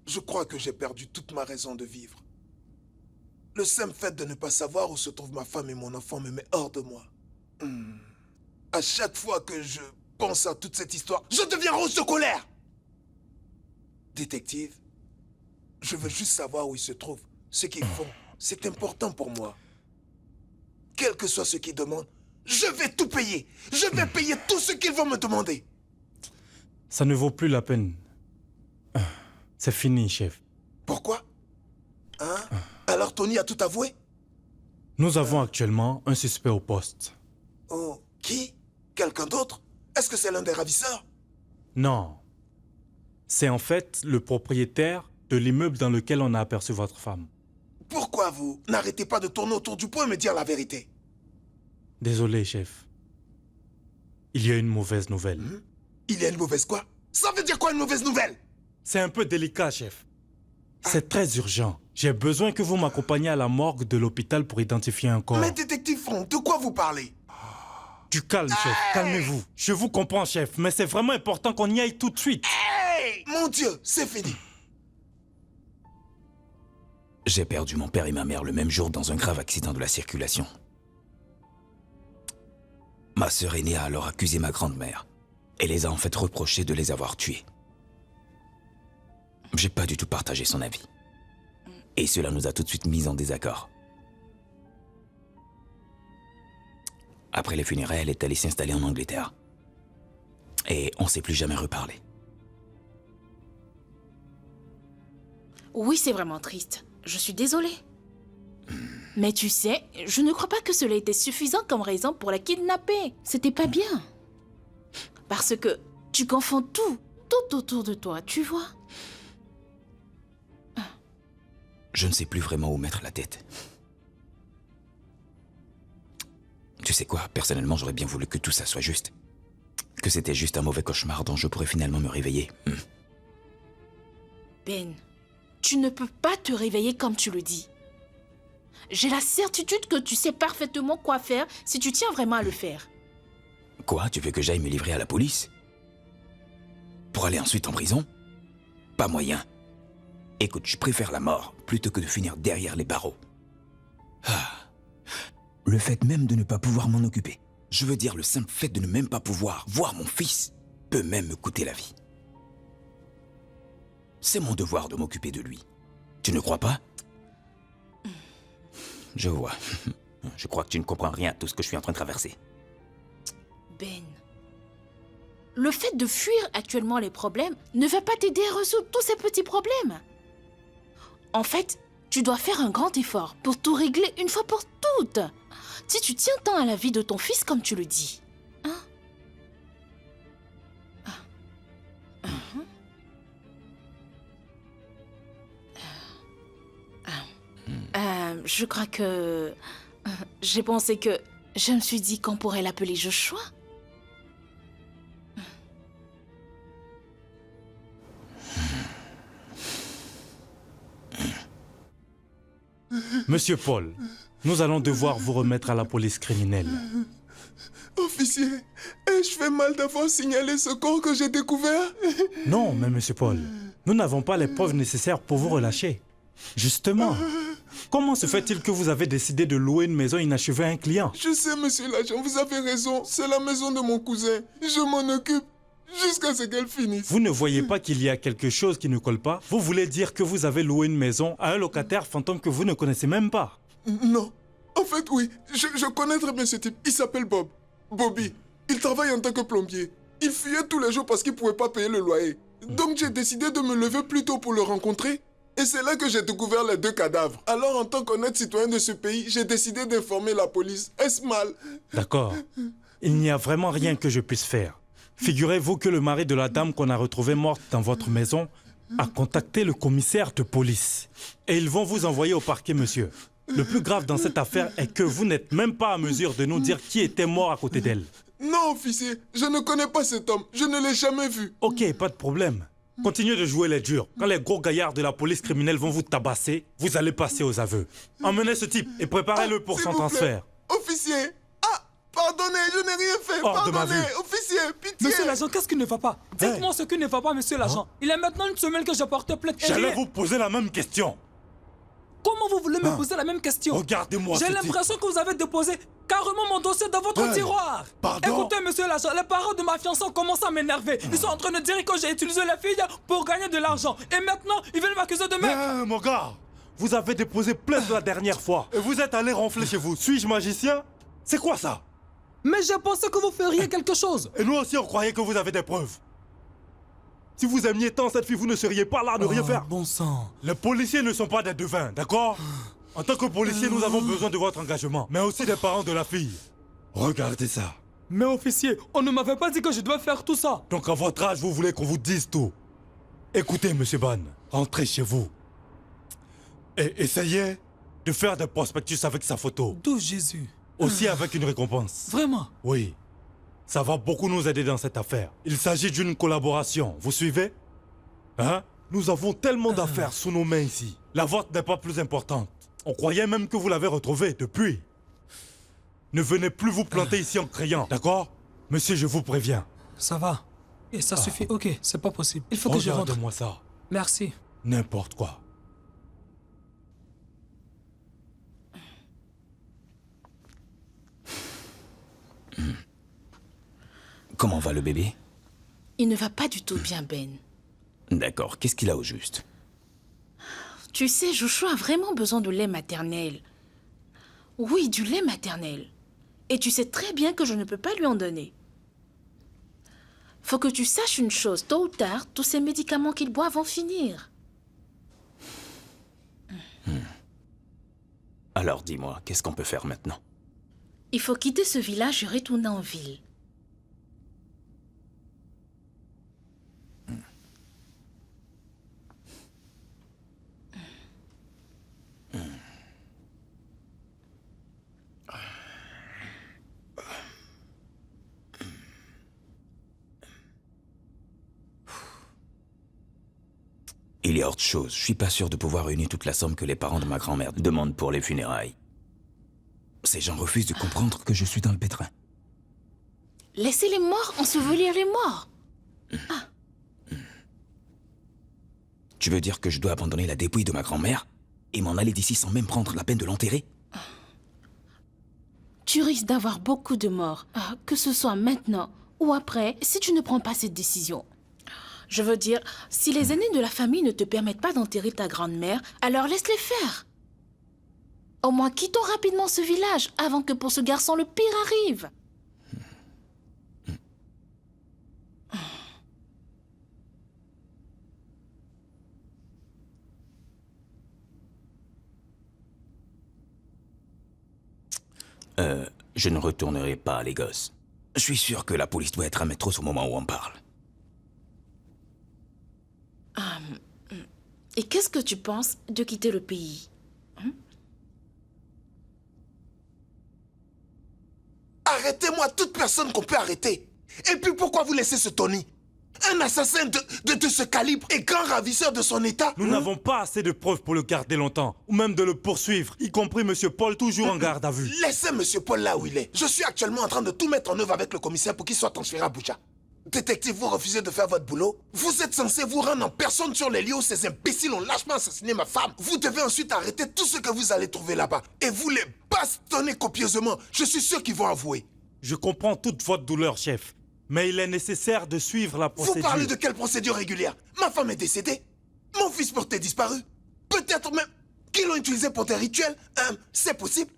je crois que j'ai perdu toute ma raison de vivre. Le simple fait de ne pas savoir où se trouve ma femme et mon enfant me met hors de moi. À chaque fois que je pense à toute cette histoire, je deviens rouge de colère. Détective, je veux juste savoir où ils se trouvent. Ce qu'ils font, c'est important pour moi. Quel que soit ce qu'ils demandent, je vais tout payer. Je vais payer tout ce qu'ils vont me demander. Ça ne vaut plus la peine. C'est fini, chef. Pourquoi? Hein? Alors Tony a tout avoué? Nous avons actuellement un suspect au poste. Oh, qui? Quelqu'un d'autre? Est-ce que c'est l'un des ravisseurs? Non. C'est en fait le propriétaire de l'immeuble dans lequel on a aperçu votre femme. Pourquoi vous n'arrêtez pas de tourner autour du pot et me dire la vérité? Désolé, chef. Il y a une mauvaise nouvelle. Il y a une mauvaise quoi? Ça veut dire quoi une mauvaise nouvelle? C'est un peu délicat, chef. C'est très urgent. J'ai besoin que vous m'accompagniez à la morgue de l'hôpital pour identifier un corps. Mais détective Franck, de quoi vous parlez? Du calme, chef. Calmez-vous. Je vous comprends, chef, mais c'est vraiment important qu'on y aille tout de suite. Hey! Mon Dieu, c'est fini. J'ai perdu mon père et ma mère le même jour dans un grave accident de la circulation. Ma sœur aînée a alors accusé ma grand-mère et les a en fait reproché de les avoir tués. J'ai pas du tout partagé son avis. Et cela nous a tout de suite mis en désaccord. Après les funérailles, elle est allée s'installer en Angleterre. Et on s'est plus jamais reparlé. Oui, c'est vraiment triste. Je suis désolée. Mais tu sais, je ne crois pas que cela était suffisant comme raison pour la kidnapper. C'était pas bien. Parce que tu confonds tout autour de toi, tu vois. Je ne sais plus vraiment où mettre la tête. Tu sais quoi, personnellement, j'aurais bien voulu que tout ça soit juste. Que c'était juste un mauvais cauchemar dont je pourrais finalement me réveiller. Ben, tu ne peux pas te réveiller comme tu le dis. J'ai la certitude que tu sais parfaitement quoi faire si tu tiens vraiment à le faire. Quoi, tu veux que j'aille me livrer à la police? Pour aller ensuite en prison? Pas moyen. Écoute, je préfère la mort plutôt que de finir derrière les barreaux. Le fait même de ne pas pouvoir m'en occuper, je veux dire le simple fait de ne même pas pouvoir voir mon fils, peut même me coûter la vie. C'est mon devoir de m'occuper de lui. Tu ne crois pas? Je vois. Je crois que tu ne comprends rien à tout ce que je suis en train de traverser. Ben, le fait de fuir actuellement les problèmes ne va pas t'aider à résoudre tous ces petits problèmes. En fait, tu dois faire un grand effort pour tout régler une fois pour toutes. Si tu tiens tant à la vie de ton fils comme tu le dis. Hein? Je crois que... J'ai pensé que... Je me suis dit qu'on pourrait l'appeler Joshua. Monsieur Paul, nous allons devoir vous remettre à la police criminelle. Officier, ai-je fait mal d'avoir signalé ce corps que j'ai découvert? Non, mais monsieur Paul, nous n'avons pas les preuves nécessaires pour vous relâcher. Justement, comment se fait-il que vous avez décidé de louer une maison inachevée à un client? Je sais, monsieur l'agent, vous avez raison. C'est la maison de mon cousin. Je m'en occupe jusqu'à ce qu'elle finisse. Vous ne voyez pas qu'il y a quelque chose qui ne colle pas? Vous voulez dire que vous avez loué une maison à un locataire fantôme que vous ne connaissez même pas? Non. En fait, oui. Je connais très bien ce type. Il s'appelle Bob. Bobby. Il travaille en tant que plombier. Il fuyait tous les jours parce qu'il ne pouvait pas payer le loyer. Donc j'ai décidé de me lever plus tôt pour le rencontrer. Et c'est là que j'ai découvert les 2 cadavres. Alors en tant qu'honnête citoyen de ce pays, j'ai décidé d'informer la police. Est-ce mal? D'accord. Il n'y a vraiment rien que je puisse faire. Figurez-vous que le mari de la dame qu'on a retrouvée morte dans votre maison a contacté le commissaire de police. Et ils vont vous envoyer au parquet, monsieur. Le plus grave dans cette affaire est que vous n'êtes même pas à mesure de nous dire qui était mort à côté d'elle. Non, officier, je ne connais pas cet homme. Je ne l'ai jamais vu. Ok, pas de problème. Continuez de jouer les durs. Quand les gros gaillards de la police criminelle vont vous tabasser, vous allez passer aux aveux. Emmenez ce type et préparez-le pour son transfert. Officier! Ah! Pardonnez, je n'ai rien fait. Hors de ma Pardonnez, vue. officier, pitié. Monsieur l'agent, qu'est-ce qui ne va pas? Dites-moi ce qui ne va pas, monsieur l'agent. Il est maintenant une semaine que je porte plainte. et J'allais rien. vous poser la même question. Comment vous voulez me poser la même question? Regardez-moi J'ai ce type. l'impression que vous avez déposé carrément mon dossier dans votre tiroir. pardon? Écoutez, monsieur l'agent, les parents de ma fiancée commencent à m'énerver. Ils sont en train de dire que j'ai utilisé les filles pour gagner de l'argent. Et maintenant, ils veulent m'accuser de meurtre. Mon gars, vous avez déposé plainte la dernière fois et vous êtes allé ronfler chez vous. Suis-je magicien? C'est quoi ça? Mais j'ai pensé que vous feriez quelque chose. Et nous aussi, on croyait que vous avez des preuves. Si vous aimiez tant cette fille, vous ne seriez pas là à ne rien faire. Bon sang. Les policiers ne sont pas des devins, d'accord? En tant que policiers, nous avons besoin de votre engagement, mais aussi des parents de la fille. Regardez ça. Mais officier, on ne m'avait pas dit que je devais faire tout ça. Donc à votre âge, vous voulez qu'on vous dise tout. Écoutez, monsieur Ban, rentrez chez vous. Et essayez de faire des prospectus avec sa photo. D'où Jésus? Aussi avec une récompense. Vraiment? Oui. Ça va beaucoup nous aider dans cette affaire. Il s'agit d'une collaboration, vous suivez? Hein? Nous avons tellement d'affaires sous nos mains ici. La vôtre n'est pas plus importante. On croyait même que vous l'avez retrouvée depuis. Ne venez plus vous planter ici en criant, d'accord? Monsieur, je vous préviens. Ça va. Et ça suffit. Ok, c'est pas possible. Il faut que je rentre. Regarde-moi ça. Merci. N'importe quoi. Comment va le bébé? Il ne va pas du tout bien, Ben. D'accord, qu'est-ce qu'il a au juste? Tu sais, Joshua a vraiment besoin de lait maternel. Oui, du lait maternel. Et tu sais très bien que je ne peux pas lui en donner. Faut que tu saches une chose, tôt ou tard, tous ces médicaments qu'il boit vont finir. Alors dis-moi, qu'est-ce qu'on peut faire maintenant? Il faut quitter ce village et retourner en ville. Il y a autre chose. Je suis pas sûr de pouvoir réunir toute la somme que les parents de ma grand-mère demandent pour les funérailles. Ces gens refusent de comprendre que je suis dans le pétrin. Laissez les morts ensevelir les morts. Tu veux dire que je dois abandonner la dépouille de ma grand-mère et m'en aller d'ici sans même prendre la peine de l'enterrer? Tu risques d'avoir beaucoup de morts, que ce soit maintenant ou après, si tu ne prends pas cette décision. Je veux dire, si les aînés de la famille ne te permettent pas d'enterrer ta grand-mère, alors laisse-les faire. Au moins, quittons rapidement ce village avant que pour ce garçon le pire arrive. Je ne retournerai pas à Lagos. Je suis sûr que la police doit être à Métros au moment où on parle. Et qu'est-ce que tu penses de quitter le pays? Arrêtez-moi toute personne qu'on peut arrêter. Et puis pourquoi vous laissez ce Tony? Un assassin de ce calibre et grand ravisseur de son état? Nous n'avons pas assez de preuves pour le garder longtemps, ou même de le poursuivre, y compris Monsieur Paul toujours en garde à vue. Laissez Monsieur Paul là où il est. Je suis actuellement en train de tout mettre en œuvre avec le commissaire pour qu'il soit transféré à Abuja. Détective, vous refusez de faire votre boulot? Vous êtes censé vous rendre en personne sur les lieux où ces imbéciles ont lâchement assassiné ma femme. Vous devez ensuite arrêter tout ce que vous allez trouver là-bas. Et vous les bastonnez copieusement. Je suis sûr qu'ils vont avouer. Je comprends toute votre douleur, chef. Mais il est nécessaire de suivre la procédure. Vous parlez de quelle procédure régulière? Ma femme est décédée. Mon fils portait disparu. Peut-être même qu'ils l'ont utilisé pour des rituels. C'est possible.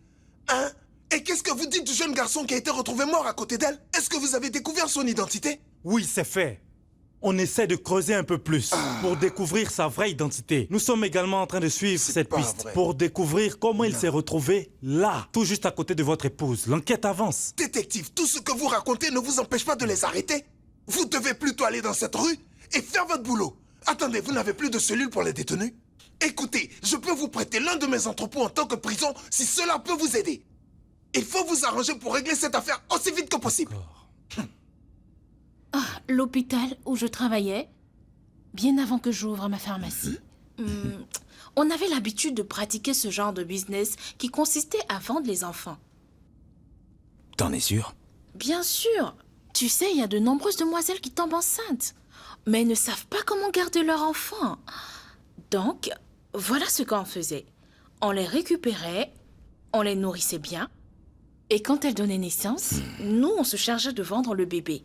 Et qu'est-ce que vous dites du jeune garçon qui a été retrouvé mort à côté d'elle? Est-ce que vous avez découvert son identité? Oui, c'est fait. On essaie de creuser un peu plus pour découvrir sa vraie identité. Nous sommes également en train de suivre cette piste pour découvrir comment il s'est retrouvé là, tout juste à côté de votre épouse. L'enquête avance. Détective, tout ce que vous racontez ne vous empêche pas de les arrêter. Vous devez plutôt aller dans cette rue et faire votre boulot. Attendez, vous n'avez plus de cellule pour les détenus? Écoutez, je peux vous prêter l'un de mes entrepôts en tant que prison si cela peut vous aider. Il faut vous arranger pour régler cette affaire aussi vite que possible. L'hôpital où je travaillais, bien avant que j'ouvre ma pharmacie, on avait l'habitude de pratiquer ce genre de business qui consistait à vendre les enfants. T'en es sûr? Bien sûr. Tu sais, il y a de nombreuses demoiselles qui tombent enceintes, mais ne savent pas comment garder leur enfant. Donc, voilà ce qu'on faisait. On les récupérait, on les nourrissait bien, et quand elles donnaient naissance, nous, on se chargeait de vendre le bébé.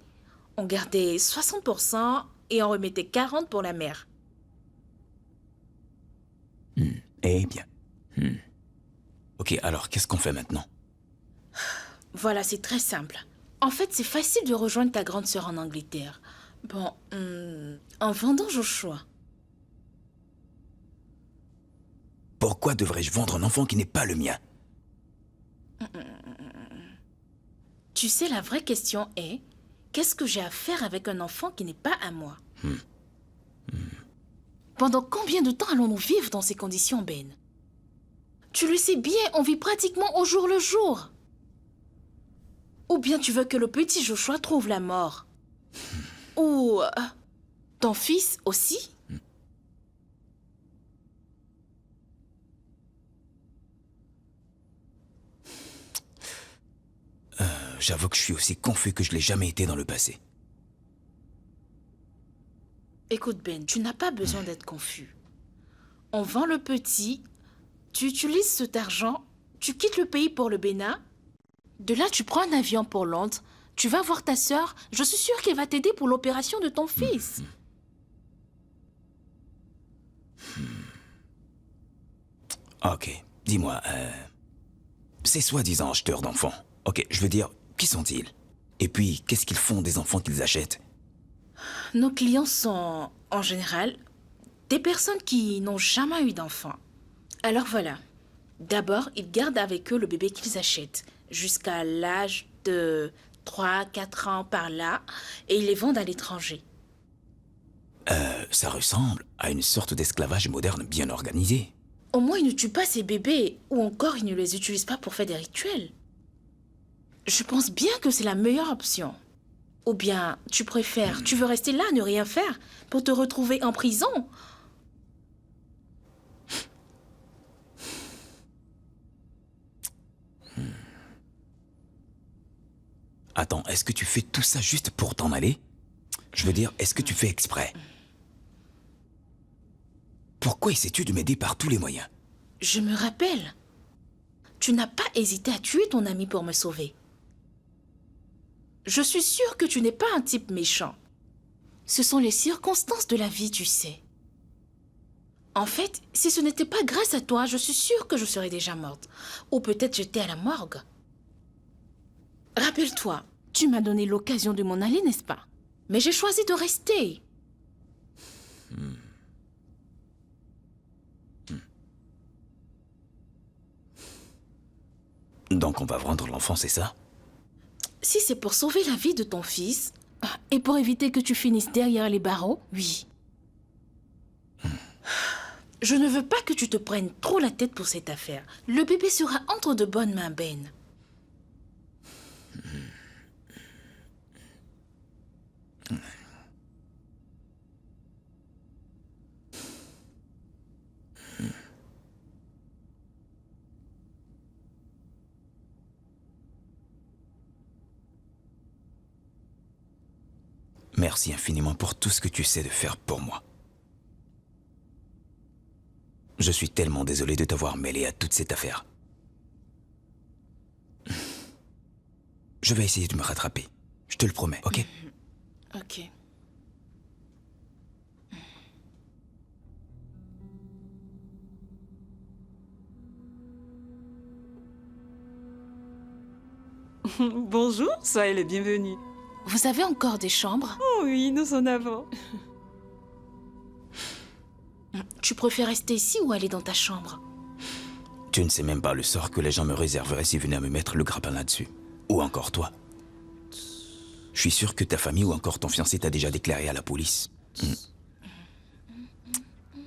On gardait 60% et on remettait 40% pour la mère. Eh bien. Ok, alors qu'est-ce qu'on fait maintenant? Voilà, c'est très simple. En fait, c'est facile de rejoindre ta grande sœur en Angleterre. Bon, en vendant Joshua. Pourquoi devrais-je vendre un enfant qui n'est pas le mien? Tu sais, la vraie question est... Qu'est-ce que j'ai à faire avec un enfant qui n'est pas à moi? Pendant combien de temps allons-nous vivre dans ces conditions, Ben? Tu le sais bien, on vit pratiquement au jour le jour. Ou bien tu veux que le petit Joshua trouve la mort? Ou ton fils aussi? j'avoue que je suis aussi confus que je l'ai jamais été dans le passé. Écoute Ben, tu n'as pas besoin d'être confus. On vend le petit, tu utilises cet argent, tu quittes le pays pour le Bénin. De là, tu prends un avion pour Londres, tu vas voir ta sœur, je suis sûre qu'elle va t'aider pour l'opération de ton fils. Ok, dis-moi, ces soi-disant acheteurs d'enfants, ok, je veux dire, qui sont-ils? Et puis, qu'est-ce qu'ils font des enfants qu'ils achètent? Nos clients sont, en général, des personnes qui n'ont jamais eu d'enfant. Alors voilà. D'abord, ils gardent avec eux le bébé qu'ils achètent, jusqu'à l'âge de 3-4 ans par là, et ils les vendent à l'étranger. Ça ressemble à une sorte d'esclavage moderne bien organisé. Au moins, ils ne tuent pas ces bébés, ou encore ils ne les utilisent pas pour faire des rituels. Je pense bien que c'est la meilleure option. Ou bien, tu préfères, tu veux rester là, ne rien faire, pour te retrouver en prison. Attends, est-ce que tu fais tout ça juste pour t'en aller? Je veux dire, est-ce que tu fais exprès? Pourquoi essaies-tu de m'aider par tous les moyens? Je me rappelle. Tu n'as pas hésité à tuer ton ami pour me sauver. Je suis sûre que tu n'es pas un type méchant. Ce sont les circonstances de la vie, tu sais. En fait, si ce n'était pas grâce à toi, je suis sûre que je serais déjà morte. Ou peut-être j'étais à la morgue. Rappelle-toi, tu m'as donné l'occasion de m'en aller, n'est-ce pas? Mais j'ai choisi de rester. Donc on va vendre l'enfant, c'est ça? Si c'est pour sauver la vie de ton fils, et pour éviter que tu finisses derrière les barreaux, oui. Je ne veux pas que tu te prennes trop la tête pour cette affaire. Le bébé sera entre de bonnes mains, Ben. Merci infiniment pour tout ce que tu sais de faire pour moi. Je suis tellement désolé de t'avoir mêlé à toute cette affaire. Je vais essayer de me rattraper. Je te le promets, ok? Ok. Bonjour, soyez les bienvenus. Vous avez encore des chambres? Oh oui, nous en avons. Tu préfères rester ici ou aller dans ta chambre? Tu ne sais même pas le sort que les gens me réserveraient s'ils venaient à me mettre le grappin là-dessus. Ou encore toi. Je suis sûr que ta famille ou encore ton fiancé t'a déjà déclaré à la police.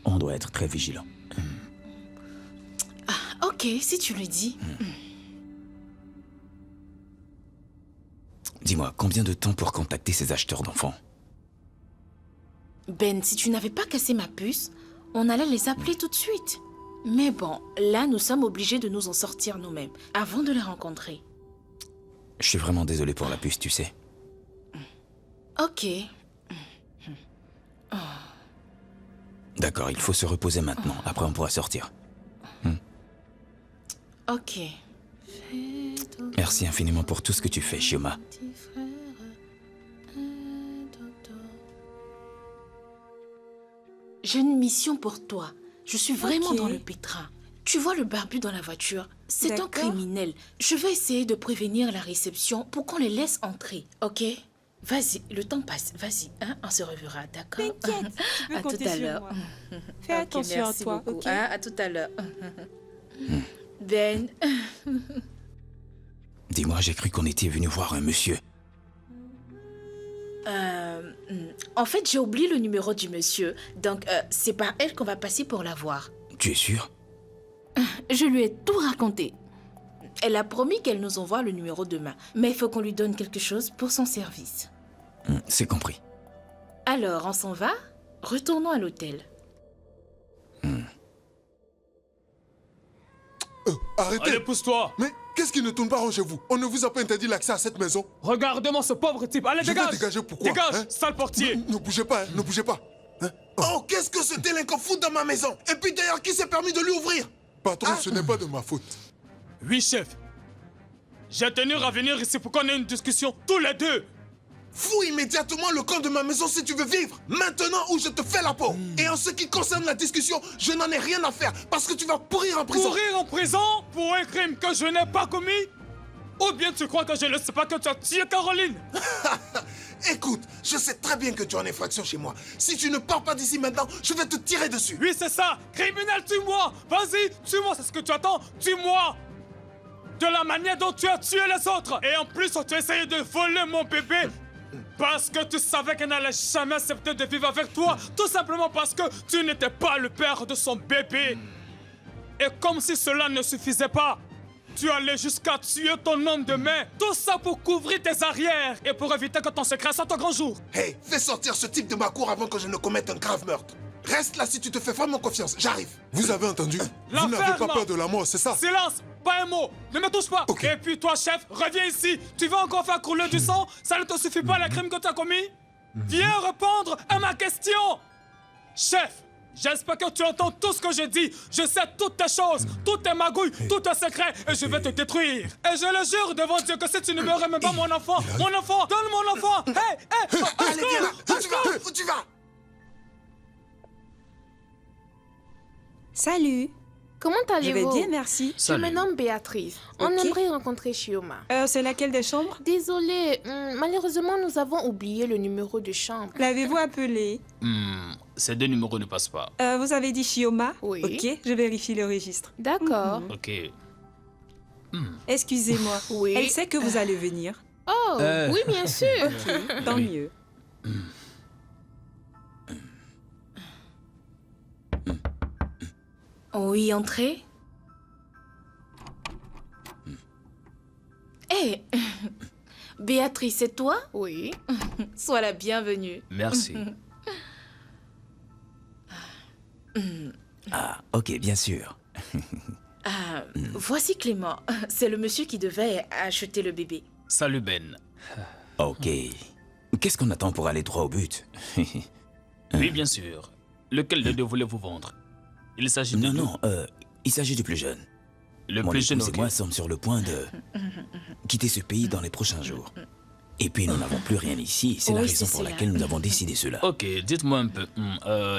On doit être très vigilant. Ah, ok, si tu le dis. Dis-moi, combien de temps pour contacter ces acheteurs d'enfants? Ben, si tu n'avais pas cassé ma puce, on allait les appeler tout de suite. Mais bon, là, nous sommes obligés de nous en sortir nous-mêmes, avant de les rencontrer. Je suis vraiment désolé pour la puce, tu sais. Ok. D'accord, il faut se reposer maintenant. Après, on pourra sortir. Ok. Merci infiniment pour tout ce que tu fais, Shioma. J'ai une mission pour toi. Je suis vraiment Ok. dans le pétrin. Tu vois le barbu dans la voiture? C'est un D'accord. criminel. Je vais essayer de prévenir la réception pour qu'on les laisse entrer, ok? Vas-y, le temps passe. Vas-y, hein, on se reverra, d'accord? T'inquiète, tu peux À tout compter à sur l'heure. moi. Fais Ok, attention à merci toi, beaucoup, ok? hein, à tout à l'heure. Ben, Dis-moi, j'ai cru qu'on était venu voir un monsieur. en fait, j'ai oublié le numéro du monsieur. Donc, c'est par elle qu'on va passer pour la voir. Tu es sûr? Je lui ai tout raconté. Elle a promis qu'elle nous envoie le numéro demain. Mais il faut qu'on lui donne quelque chose pour son service. C'est compris. Alors, on s'en va? Retournons à l'hôtel. Arrêtez! Allez, pousse-toi! Mais Qu'est-ce qui ne tourne pas rond chez vous? On ne vous a pas interdit l'accès à cette maison? Regardez-moi ce pauvre type. Allez, Je dégage. vais dégager pourquoi? Dégage, hein? sale portier. Ne bougez pas, hein, ne bougez pas. Hein? Oh, qu'est-ce que ce délinquant fout dans ma maison? Et puis d'ailleurs, qui s'est permis de lui ouvrir? Patron, ce n'est pas de ma faute. Oui, chef. J'ai tenu à venir ici pour qu'on ait une discussion tous les deux. Fous immédiatement le camp de ma maison si tu veux vivre. Maintenant ou je te fais la peau. Et en ce qui concerne la discussion, je n'en ai rien à faire parce que tu vas pourrir en prison. Pourrir en prison pour un crime que je n'ai pas commis? Ou bien tu crois que je ne sais pas que tu as tué Caroline? Écoute, je sais très bien que tu es en infraction chez moi. Si tu ne pars pas d'ici maintenant, je vais te tirer dessus. Oui, c'est ça. Criminel, tue-moi. Vas-y, tue-moi, c'est ce que tu attends. Tue-moi. De la manière dont tu as tué les autres. Et en plus, tu as essayé de voler mon bébé. Parce que tu savais qu'elle n'allait jamais accepter de vivre avec toi. Tout simplement parce que tu n'étais pas le père de son bébé. Et comme si cela ne suffisait pas, tu allais jusqu'à tuer ton homme de main. Tout ça pour couvrir tes arrières et pour éviter que ton secret sorte au grand jour. Hey, fais sortir ce type de ma cour avant que je ne commette un grave meurtre. Reste là si tu te fais vraiment confiance. J'arrive. Vous avez entendu? Vous n'avez pas peur de la mort, c'est ça? Silence. Pas un mot. Ne me touche pas. Okay. Et puis toi, chef, reviens ici. Tu veux encore faire couler du sang? Ça ne te suffit pas, le crime que tu as commis? Viens répondre à ma question. Chef, j'espère que tu entends tout ce que je dis. Je sais toutes tes choses, toutes tes magouilles, tous tes secrets, et je vais te détruire. Et je le jure devant Dieu que si tu ne me remets pas mon enfant, donne mon enfant. Hey, allez, viens là. Où tu vas? Où tu vas? Salut. Comment Je allez-vous? vais bien, merci. Je me nomme Béatrice. On Ok. aimerait rencontrer Chioma. C'est laquelle des chambres? Désolée, malheureusement, nous avons oublié le numéro de chambre. L'avez-vous appelé? Ces deux numéros ne passent pas. Vous avez dit Chioma? Oui. Ok, je vérifie le registre. D'accord. Ok. Excusez-moi. Oui. Elle sait que vous allez venir. Oh, oui, bien sûr. Ok, tant mieux. Oui, entrez. Hé, Béatrice, c'est toi? Oui. Sois la bienvenue. Merci. Ah, ok, bien sûr. Voici Clément. C'est le monsieur qui devait acheter le bébé. Salut Ben. Ok. Qu'est-ce qu'on attend pour aller droit au but? Oui, bien sûr. Lequel des deux voulez-vous vendre? Il s'agit de Non, il s'agit du plus jeune. Le Mon plus jeune, épouse et ok. moi sommes sur le point de quitter ce pays dans les prochains jours. Et puis nous n'avons plus rien ici. C'est la Oui, raison c'est pour cela. laquelle nous avons décidé cela. Ok, dites-moi un peu.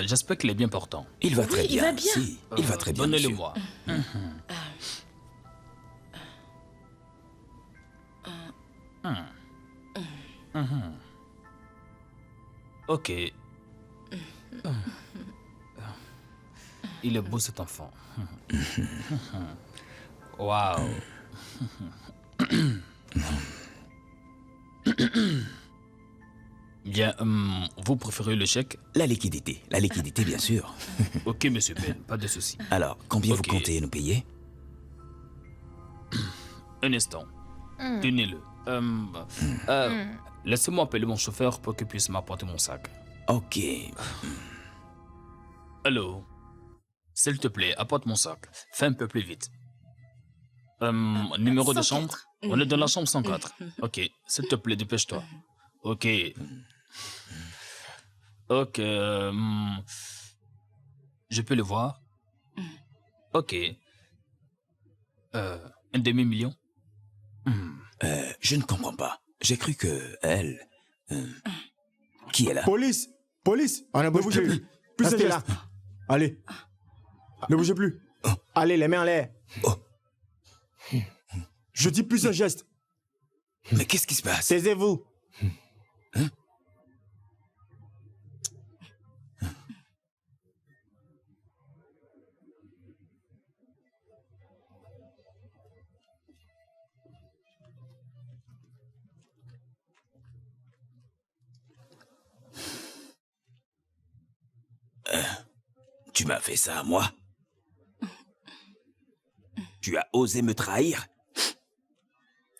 J'espère qu'il est bien portant. Il va très Oui, il bien. va bien. Si, il va très bien. monsieur. Donnez-le-moi. Ok. Il est beau cet enfant. Waouh. Bien, vous préférez le chèque? La liquidité, bien sûr. Ok, monsieur Ben, pas de souci. Alors, combien Ok. vous comptez nous payer? Un instant. Tenez-le. Laissez-moi appeler mon chauffeur pour qu'il puisse m'apporter mon sac. Ok. Allô? S'il te plaît, apporte mon sac. Fais un peu plus vite. Numéro de 104. chambre? On est dans la chambre 104. Ok, s'il te plaît, dépêche-toi. Ok. Ok. Je peux le voir? Ok. Un demi-million? Je ne comprends pas. J'ai cru que elle... qui est là? Police! Police! Ne bougez plus. Restez là. Allez. Ne bougez plus. Allez, les mains en l'air. Je dis plus un geste. Mais qu'est-ce qui se passe? Taisez-vous. Tu m'as fait ça à moi? Tu as osé me trahir?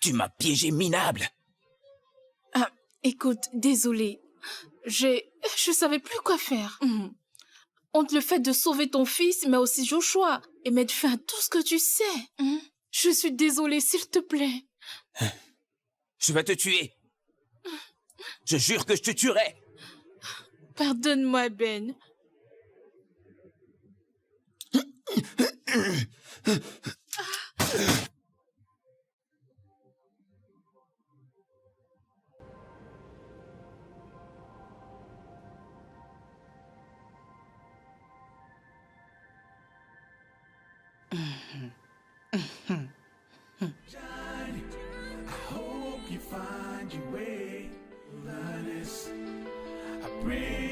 Tu m'as piégé minable. Écoute, désolée. Je savais plus quoi faire. Entre le fait de sauver ton fils, mais aussi Joshua, et mettre fin à tout ce que tu sais. Je suis désolée, s'il te plaît. Je vais te tuer. Je jure que je te tuerai. Pardonne-moi, Ben. Hope you find your way, Linus. I pray